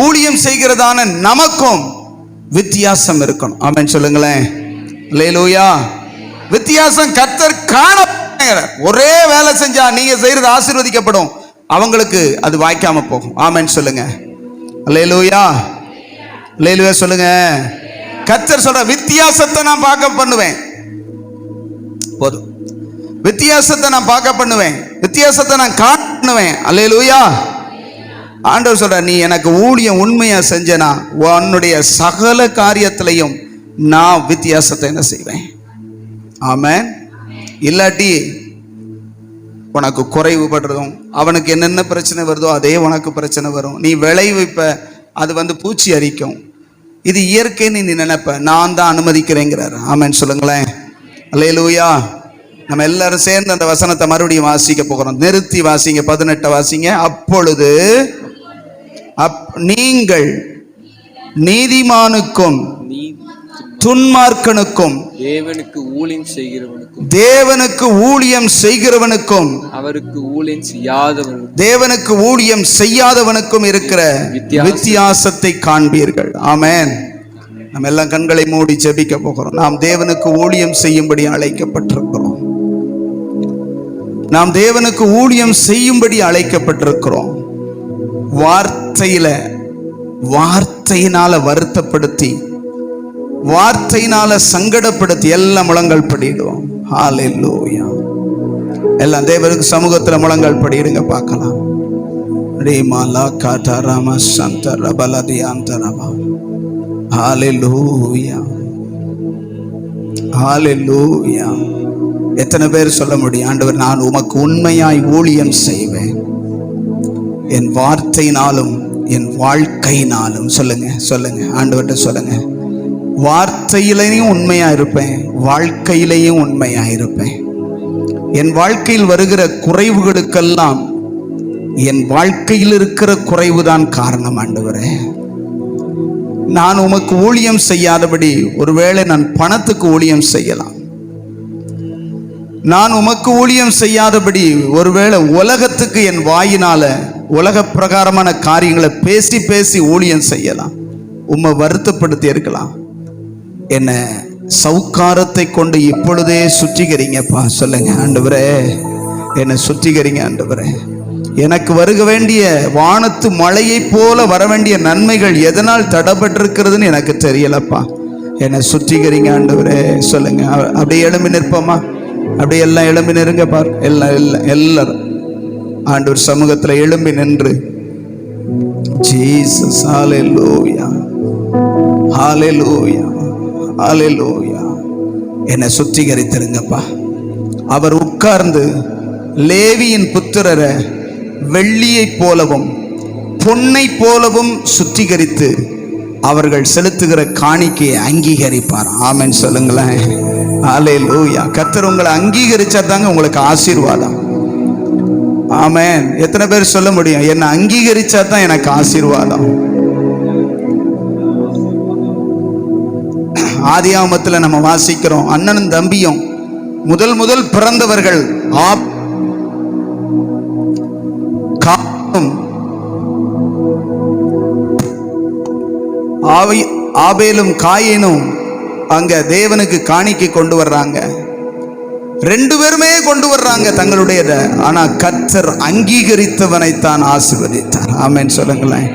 ஊழியம் செய்கிறதான நமக்கும் வித்தியாசம் இருக்கணும். ஆமென் சொல்லுங்களேன். அல்லேலூயா. வித்தியாசம் கர்த்தர் காண. ஒரே வேலை செஞ்சா நீங்க செய்யறது ஆசீர்வதிக்கப்படும், அவங்களுக்கு அது வாய்க்காம போகும். ஆமென் சொல்லுங்க. அல்லேலூயா. அல்லேலூயா சொல்லுங்க. கர்த்தர் சொல்ற வித்தியாசத்தை நான் பார்க்க பண்ணுவேன். போதும். வித்தியாசத்தை நான் பார்க்க பண்ணுவேன், வித்தியாசத்தை நான் காட்டுவேன். அல்லேலூயா. ஆண்டவர் சொல்ற, நீ எனக்கு ஊழியம் உண்மையா செஞ்சனா உன்னுடைய சகல காரியத்திலையும் நான் வித்தியாசத்தை என்ன செய்வேன். ஆமென். இல்லாட்டி உனக்கு குறைவுபடுறதும் அவனுக்கு என்னென்ன பிரச்சனை வருதோ அதே உனக்கு பிரச்சனை வரும். நீ விளைவிப்ப, அது பூச்சி அரிக்கும். இது இயற்கைன்னு நீ நினைப்ப, நான் தான் அனுமதிக்கிறேங்கிறார். ஆமென் சொல்லுங்களேன். அல்லேலூயா. நம்ம எல்லாரும் சேர்ந்து அந்த வசனத்தை மறுபடியும் வாசிக்க போகிறோம். நிறுத்தி வாசிங்க. 18 வாசிங்க. அப்பொழுது நீங்கள் நீதிமானுக்கும் துன்மார்க்கனுக்கும் தேவனுக்கு ஊழியம் செய்கிறவனுக்கும் தேவனுக்கு ஊழியம் செய்யாதவனுக்கும் இருக்கிற வித்தியாசத்தை காண்பீர்கள். ஆமென். நம்ம எல்லாம் கண்களை மூடி ஜெபிக்க போகிறோம். நாம் தேவனுக்கு ஊழியம் செய்யும்படி அழைக்கப்பட்டிருக்கிறோம். நாம் தேவனுக்கு ஊழியம் செய்யும்படி அழைக்கப்பட்டிருக்கிறோம். வார்த்தையினால வருத்தப்படுத்தி, வார்த்தையினால சங்கடப்படுத்தி எல்லாம் முழங்கால் படிடுவோம். ஹல்லேலூயா. எல்லாம் தேவனுக்கு சமூகத்துல முழங்கால் படிடுங்க பார்க்கலாம். ரீமாலா காதாராமா சந்தர பலதியாந்தரமா. ஹல்லேலூயா. ஹல்லேலூயா. எத்தனை பேர் சொல்ல முடியும், ஆண்டவர் நான் உமக்கு உண்மையாய் ஊழியம் செய்வேன், என் வார்த்தையினாலும் என் வாழ்க்கையினாலும். சொல்லுங்க ஆண்டவர்கிட்ட சொல்லுங்க. வார்த்தையிலையும் உண்மையா இருப்பேன், வாழ்க்கையிலையும் உண்மையா இருப்பேன். என் வாழ்க்கையில் வருகிற குறைவுகளுக்கெல்லாம் என் வாழ்க்கையில் இருக்கிற குறைவுதான் காரணம். ஆண்டவரே, நான் உமக்கு ஊழியம் செய்யாதபடி, ஒருவேளை நான் பணத்துக்கு ஊழியம் செய்யலாம். நான் உமக்கு ஊழியம் செய்யாதபடி ஒருவேளை உலகத்துக்கு என் வாயினால உலக பிரகாரமான காரியங்களை பேசி பேசி ஊழியம் செய்யலாம். உம்மை வருத்தப்படுத்தி இருக்கலாம். என்ன சவுக்காரத்தை கொண்டு இப்பொழுதே சுத்திகரிங்கப்பா. சொல்லுங்க ஆண்டவரே, என்னை சுத்திகரிங்க ஆண்டவரே. எனக்கு வருக வேண்டிய வானத்து மழையை போல வர வேண்டிய நன்மைகள் எதனால் தடைபட்டிருக்கிறதுன்னு எனக்கு தெரியலப்பா. என்னை சுத்திகரிங்க ஆண்டவரே. சொல்லுங்க. அப்படியே எழும்பி நிற்போமா? அப்படியே எல்லாம் எழும்பி நிறுங்க பார். எல்லாரும் ஆண்டவர் சமூகத்துல எழும்பி நின்று, ஜீசஸ் ஹல்லேலூயா, ஹல்லேலூயா, ஹல்லேலூயா. என்னை சுத்திகரித்திருங்கப்பா. அவர் உட்கார்ந்து லேவியின் புத்திரரை வெள்ளியை போலவும் பொன்னை போலவும் சுத்திகரித்து அவர்கள் செலுத்துகிற காணிக்கையை அங்கீகரிப்பார். ஆமென் சொல்லுங்களேன். ஹல்லேலூயா. கர்த்தர் உங்களை அங்கீகரிச்சா தாங்க உங்களுக்கு ஆசீர்வாதம். ஆமென். எத்தனை பேர் சொல்ல முடியும், என்னை அங்கீகரிச்சா தான் எனக்கு ஆசீர்வாதம்? ஆதியாகமத்துல நம்ம வாசிக்கிறோம், அண்ணனும் தம்பியும் முதல் பிறந்தவர்கள் ஆபேலும் காயினும் அங்க தேவனுக்கு காணிக்கை கொண்டு வர்றாங்க. 2 பேருமே கொண்டு வர்றாங்க தங்களுடையத. ஆனா கர்த்தர் அங்கீகரித்தவனைத்தான் ஆசீர்வதித்தார். ஆமென் சொல்லுங்களேன்.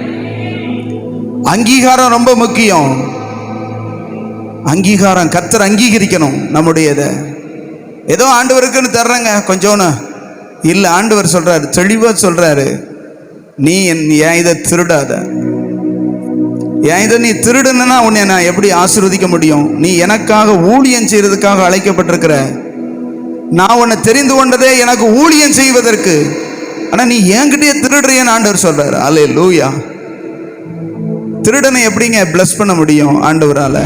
அங்கீகாரம் ரொம்ப முக்கியம். அங்கீகாரம், கர்த்தர் அங்கீகரிக்கணும் நம்முடையத. ஏதோ ஆண்டவருக்குன்னு தர்றங்க கொஞ்சோன்னு இல்லை. ஆண்டவர் சொல்றாரு, தெளிவா சொல்றாரு, நீ ஏன் இதை திருடாத. ஏன் இதை நீ திருடுனா உன்னை நான் எப்படி ஆசீர்வதிக்க முடியும்? நீ எனக்காக ஊழியம் செய்யறதுக்காக அழைக்கப்பட்டிருக்கிற. நான் உன்னை தெரிந்து கொண்டதே எனக்கு ஊழியம் செய்வதற்கு. ஆனா நீ என்கிட்டயே திருடுறியன்னு ஆண்டவர் சொல்றாரு. அல்லேலூயா. திருடனை எப்படிங்க பிளஸ் பண்ண முடியும் ஆண்டவரால?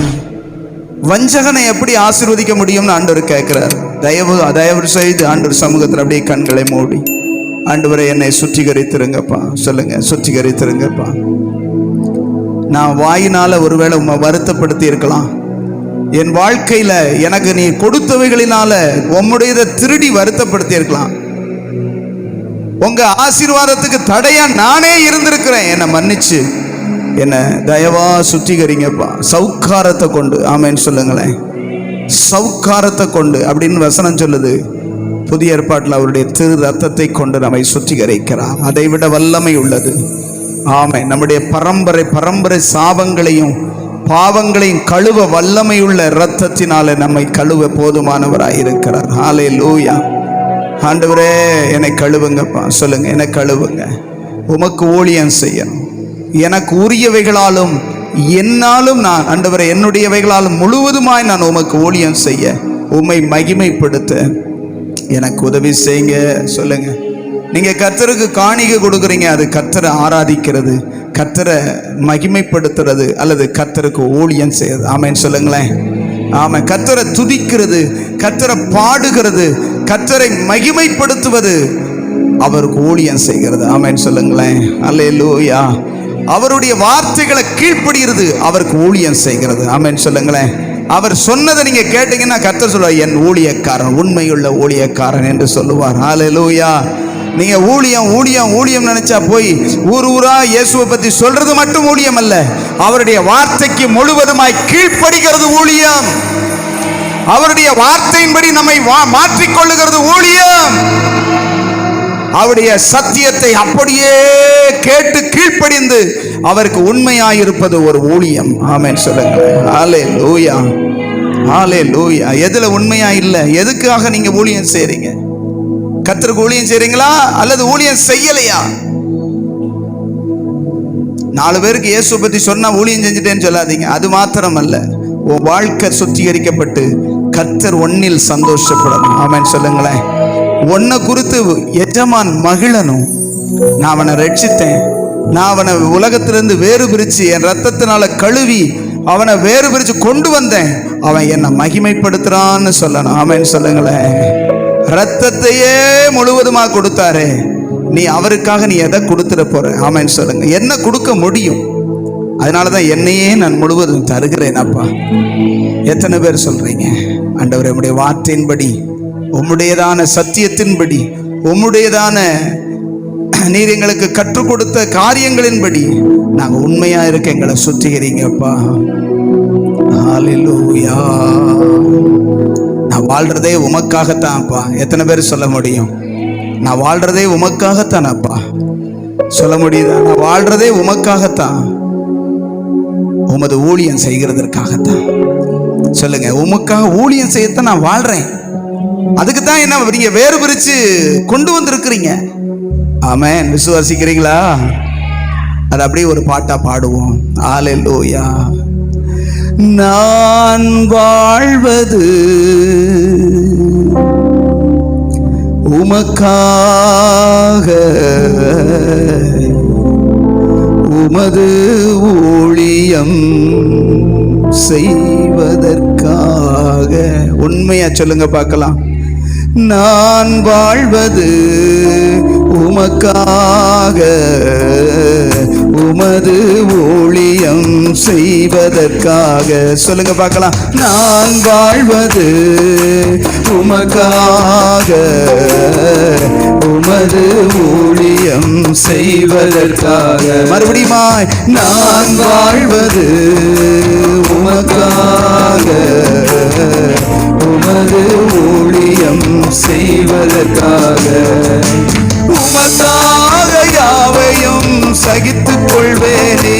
வஞ்சகனை எப்படி ஆசீர்வதிக்க முடியும்னு ஆண்டவர் கேட்கிறார். தயவு செய்து ஆண்டவர் சமூகத்தில் அப்படியே கண்களை மூடி, ஆண்டவரை என்னை சுத்திகரித்திருங்கப்பா சொல்லுங்க. சுத்திகரித்திருங்கப்பா. நான் வாயினால ஒருவேளை உம்மை வருத்தப்படுத்தி இருக்கலாம். என் வாழ்க்கையில எனக்கு நீ கொடுத்தவைகளினால உம்முடையதை திருடி வருத்தப்படுத்தி இருக்கலாம். உங்க ஆசீர்வாதத்துக்கு தடையா நானே இருந்திருக்கிறேன். என்னை மன்னிச்சு என்னை தயவா சுத்திகரிங்கப்பா சவுக்காரத்தை கொண்டு. ஆமேன்னு சொல்லுங்களேன். சவுக்காரத்தை கொண்டு அப்படின்னு வசனம் சொல்லுது. புதிய ஏற்பாட்டில் அவருடைய திரு ரத்தத்தை கொண்டு நம்மை சுத்திகரிக்கிறார். அதை விட வல்லமை உள்ளது. ஆமை. நம்முடைய பரம்பரை சாபங்களையும் பாவங்களையும் கழுவ வல்லமையுள்ள இரத்தத்தினால நம்மை கழுவ போதுமானவராயிருக்கிறார். ஹல்லேலூயா. ஆண்டவரே என்னை கழுவுங்கப்பா சொல்லுங்க. என்னை கழுவுங்க. உமக்கு ஊழியம் செய்யணும். எனக்கு உரியவைகளாலும் என்னாலும் நான் ஆண்டவரே என்னுடையவைகளாலும் முழுவதுமாய் நான் உமக்கு ஊழியம் செய்ய, உம்மை மகிமைப்படுத்த எனக்கு உதவி செய்யுங்க சொல்லுங்க. நீங்க கர்த்தருக்கு காணிக்கை கொடுக்குறீங்க, அது கர்த்தரை ஆராதிக்கிறது, கர்த்தரை மகிமைப்படுத்துறது, அல்லது கர்த்தருக்கு ஊழியம் செய்யறது. ஆமென் சொல்லுங்களேன். ஆமாம். கர்த்தரை துதிக்கிறது, கர்த்தரை பாடுகிறது, கர்த்தரை மகிமைப்படுத்துவது அவருக்கு ஊழியம் செய்கிறது. ஆமென் சொல்லுங்களேன். அல்லேலூயா. அவருடைய வார்த்தைகளை கீழ்ப்படுகிறது அவருக்கு ஊழியம் செய்கிறது. ஆமென் சொல்லுங்களேன். அவர் சொன்னதை நீங்க கேட்டீங்கன்னா கர்த்தர் சொல்லுவார், என் ஊழியக்காரன், உண்மையுள்ள ஊழியக்காரன் என்று சொல்லுவார். ஹல்லேலூயா. நீங்க ஊழியம் நினைச்சா போய் ஊரா இயேசுவை பத்தி சொல்றது மட்டும் ஊழியம் அல்ல. அவருடைய வார்த்தைக்கு முழுவதுமாய் கீழ்ப்படுகிறது ஊழியம். அவருடைய வார்த்தையின்படி நம்மை மாற்றிக்கொள்ளுகிறது ஊழியம். அவருடைய சத்தியத்தை அப்படியே கேட்டு கீழ்ப்படிந்து அவருக்கு உண்மையாயிருப்பது ஒரு ஊழியம். ஆமென் சொல்லுங்க. ஹல்லேலூயா. ஹல்லேலூயா. எதுல உண்மையா இல்லை? எதுக்காக நீங்க ஊழியம் செய்றீங்க? கர்த்தருக்கு ஊழியம் செய்றீங்களா அல்லது ஊழியம் செய்யலையா? 4 பேருக்கு இயேசு பத்தி சொன்னா ஊழியம் செஞ்சுட்டேன்னு சொல்லாதீங்க. அது மாத்திரம் அல்ல, உன் வாழ்க்கை சுத்திகரிக்கப்பட்டு கர்த்தர் ஒன்னில் சந்தோஷப்படணும். ஆமென் சொல்லுங்களேன். உன்னை குறித்து எஜமான் மகிழணும். நான் அவனை ரட்சித்தேன், நான் அவனை உலகத்திலிருந்து வேறு பிரிச்சு என் ரத்தத்தினால கழுவி அவனை வேறு பிரிச்சு கொண்டு வந்தேன், அவன் என்னை மகிமைப்படுத்துறான்னு சொல்லணும். ஆமென் சொல்லுங்களேன். ரத்தத்தையே முழுவதுமாக கொடுத்தாரு, நீ அவருக்காக நீ எதை கொடுத்துட போற? ஆமென் சொல்லுங்க. என்ன கொடுக்க முடியும்? அதனாலதான் என்னையே நான் முழுவதும் தருகிறேன் அப்பா. எத்தனை பேர் சொல்றீங்க, ஆண்டவரே உம்முடைய வார்த்தையின்படி, உம்முடையதான சத்தியத்தின்படி, உம்முடையதான நீர் எங்களுக்கு கற்றுக் கொடுத்த காரியங்களின்படி நாங்க உண்மையா இருக்க எங்களை சுத்திகரிங்கப்பா. ஹல்லேலூயா. நான் வாழ்றதே உமக்காகத்தான்ப்பா. எத்தனை பேர் சொல்ல முடியும்? நான் வாழ்றதே உமக்காகத்தானப்பா. சொல்ல முடியுதா? நான் வாழ்றதே உமக்காகத்தான், உமது ஊழியம் செய்கிறதற்காகத்தான். சொல்லுங்க. உமக்காக ஊழியம் செய்யத்தான் நான் வாழ்றேன். அதுக்கு தான் என்ன நீங்க வேறு பிரிச்சு கொண்டு வந்திருக்கிறீங்க. ஆமென். விசுவாசிக்கிறீங்களா? அது அப்படியே ஒரு பாட்டா பாடுவோம். ஹல்லேலூயா. நான் வாழ்வது உமக்காக, உமது ஊழியம் செய்வதற்காக. உண்மையா சொல்லுங்க பார்க்கலாம். நான் வாழ்வது உமக்காக, உமது ஊழியம் செய்வதற்காக. சொல்லுங்க பார்க்கலாம். நான் வாழ்வது உமக்காக, உமது ஊழியம் செய்வதற்காக. மறுபடியுமாய் நான் வாழ்வது உமக்காக, உமது ஊழியம் செய்வதற்காக. உமக்காக யாவையும் சகித்துக் கொள்வேனே,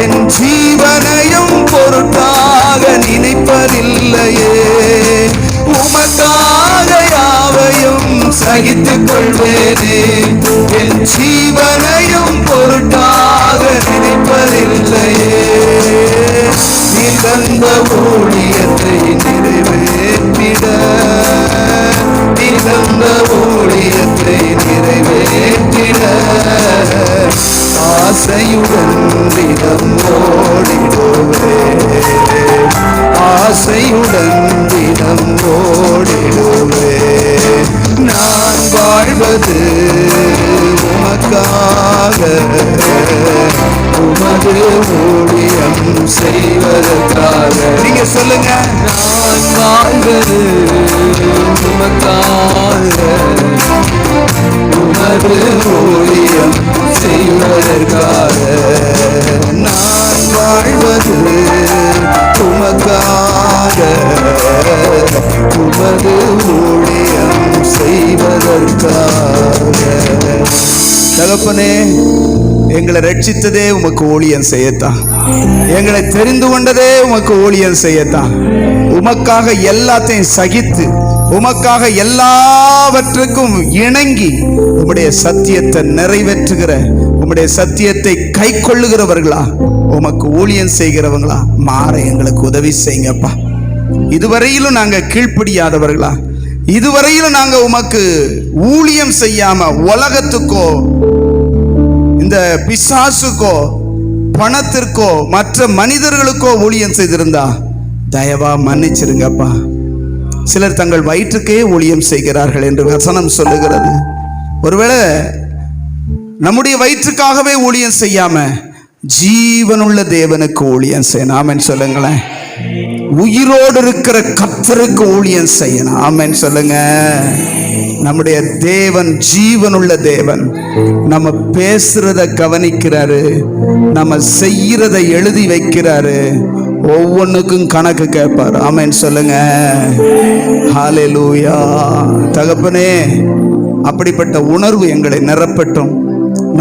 என் ஜீவனையும் பொருட்டாக நினைப்பதில்லையே. உமக்காக யாவையும் சகித்துக் கொள்வேனே, என் ஜீவனையும் பொருட்டாக நினைப்பதில்லையே. நீ தந்த ஊழியத்தை நிறைவேற்றிட, நீ தந்த ஊழியத்தை நிறைவேற்றிட ஆசையுடன் தினம் ஓடிடுவே, ஆசையுடன் தினம் ஓடிடுவே. நான் வாழ்வது உமக்காக, உமது ஊழியம் செய்வதற்காக. நீங்க சொல்லுங்க. நான் வாழ்வது உமக்காக, உமது ஊழியம் செய்வதற்காக. நான் வாழ்வது உமக்காக, உமது ஊழியம் செய்வதற்காக. தகப்பனே, எங்களை ரட்சித்ததே உமக்கு ஊழியம் செய்யத்தான், எங்களை தெரிந்து கொண்டதே உமக்கு ஊழியம் செய்யத்தான். உமக்காக எல்லாத்தையும் சகித்து, உமக்காக எல்லாவற்றுக்கும் இணங்கி, உம்முடைய சத்தியத்தை நிறைவேற்றுகிற, உம்முடைய சத்தியத்தை கை கொள்ளுகிறவர்களா, உமக்கு ஊழியம் செய்கிறவங்களா மாற எங்களுக்கு உதவி செய்யுங்கப்பா. இதுவரையிலும் நாங்க கீழ்ப்படியாதவர்களா, இதுவரையிலும் நாங்க உமக்கு ஊழியம் செய்யாம உலகத்துக்கோ இந்த பிசாசுக்கோ பணத்திற்கோ மற்ற மனிதர்களுக்கோ ஊழியம் செய்திருந்தா தயவா மன்னிச்சிருங்கப்பா. சிலர் தங்கள் வயிற்றுக்கே ஊழியம் செய்கிறார்கள் என்று வசனம் சொல்லுகிறது. ஒருவேளை நம்முடைய வயிற்றுக்காகவே ஊழியம் செய்யாம ஜீவனுள்ள தேவனுக்கு ஊழியம் செய்யணும். ஆமென் சொல்லுங்களேன். உயிரோடு இருக்கிற கர்த்தருக்கு ஊழியம் செய்யணும். ஆமென் சொல்லுங்க. நம்முடைய தேவன் ஜீவனுள்ள தேவன். நம்ம பேசுறத கவனிக்கிறாரு, நம்ம செய்யறத எழுதி வைக்கிறாரு, ஒவ்வொன்றுக்கும் கணக்கு கேட்பார். ஆமென் சொல்லுங்க. ஹல்லேலூயா. தகப்பனே, அப்படிப்பட்ட உணர்வு எங்களை நிரப்பட்டும்.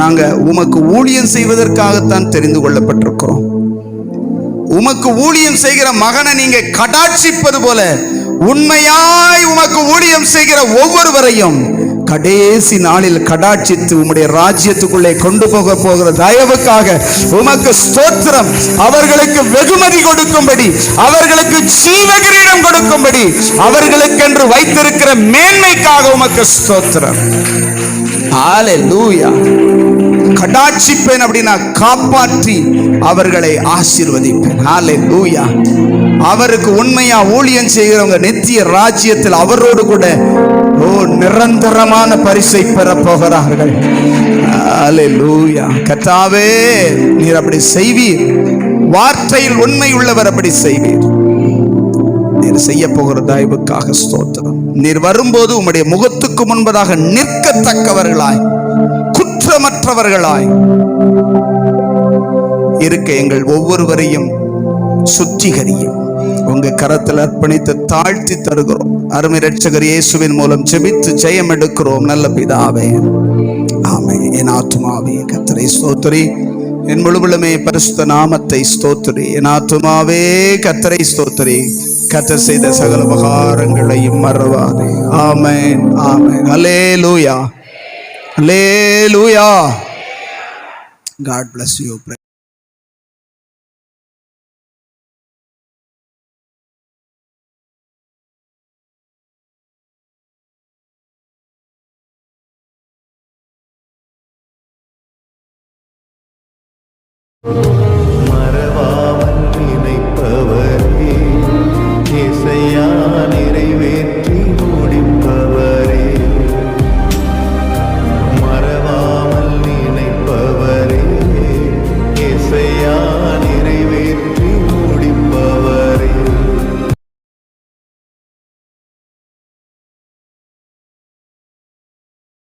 நாங்க உமக்கு ஊழியம் செய்வதற்காகத்தான் தெரிந்து கொள்ளப்பட்டிருக்கிறோம். உமக்கு ஊழியம் செய்கிற மகனை நீங்க கடாட்சிப்பது போல உண்மையாய் உமக்கு ஊழியம் செய்கிற ஒவ்வொருவரையும் கடைசி நாளில் கடாட்சித்து உம்முடைய ராஜ்யத்துக்குள்ளே கொண்டு போகிற தயவுக்காக உமக்கு ஸ்தோத்திரம். அவர்களுக்கு வெகுமதி கொடுக்கும்படி, அவர்களுக்கு ஜீவ கிரீடம் கொடுக்கும்படி, அவர்களுக்கென்று வைத்திருக்கிற மேன்மைக்காக உமக்கு ஸ்தோத்திரம். ஹல்லேலூயா. கடாட்சிப்பேன் அப்படின்னா காப்பாற்றி அவர்களை ஆசீர்வதிப்பேன். ஹல்லேலூயா. அவருக்கு உண்மையா ஊழியம் செய்கிறவங்க நித்திய ராஜ்யத்தில் அவரோடு கூட நிரந்தரமான பரிசை பெற போகிறார்கள். ஹல்லேலூயா. கர்த்தாவே, நீர் அப்படி செய்வீர். வார்த்தையில் உண்மை உள்ளவர் அப்படி செய்வீர். நீர் செய்ய போகிற தயவுக்காக ஸ்தோத்திரம். நீர் வரும்போது உம்முடைய முகத்துக்கு முன்பதாக நிற்கத்தக்கவர்களாய், குற்றமற்றவர்களாய் இருக்க எங்கள் ஒவ்வொருவரையும் சுத்திகரியும். உங்க கரத்தில் அர்ப்பணித்து தாழ்த்தி தருகிறோம். அருமை இரட்சகர் இயேசுவின் மூலம் ஜெபித்து ஜெயம் எடுக்கிறோம் நல்ல பிதாவே. ஆமென். என் ஆத்துமாவே கர்த்தரை ஸ்தோத்திரி, என் முழுவலுமே பரிசுத்த நாமத்தை ஸ்தோத்திரி. என் ஆத்துமாவே கர்த்தரை ஸ்தோத்திரி, கர்த்தர் செய்த சகல உபகாரங்களையும் மறவாதே. ஆமென். ஆமென். ஹல்லேலூயா. ஹல்லேலூயா. God bless you.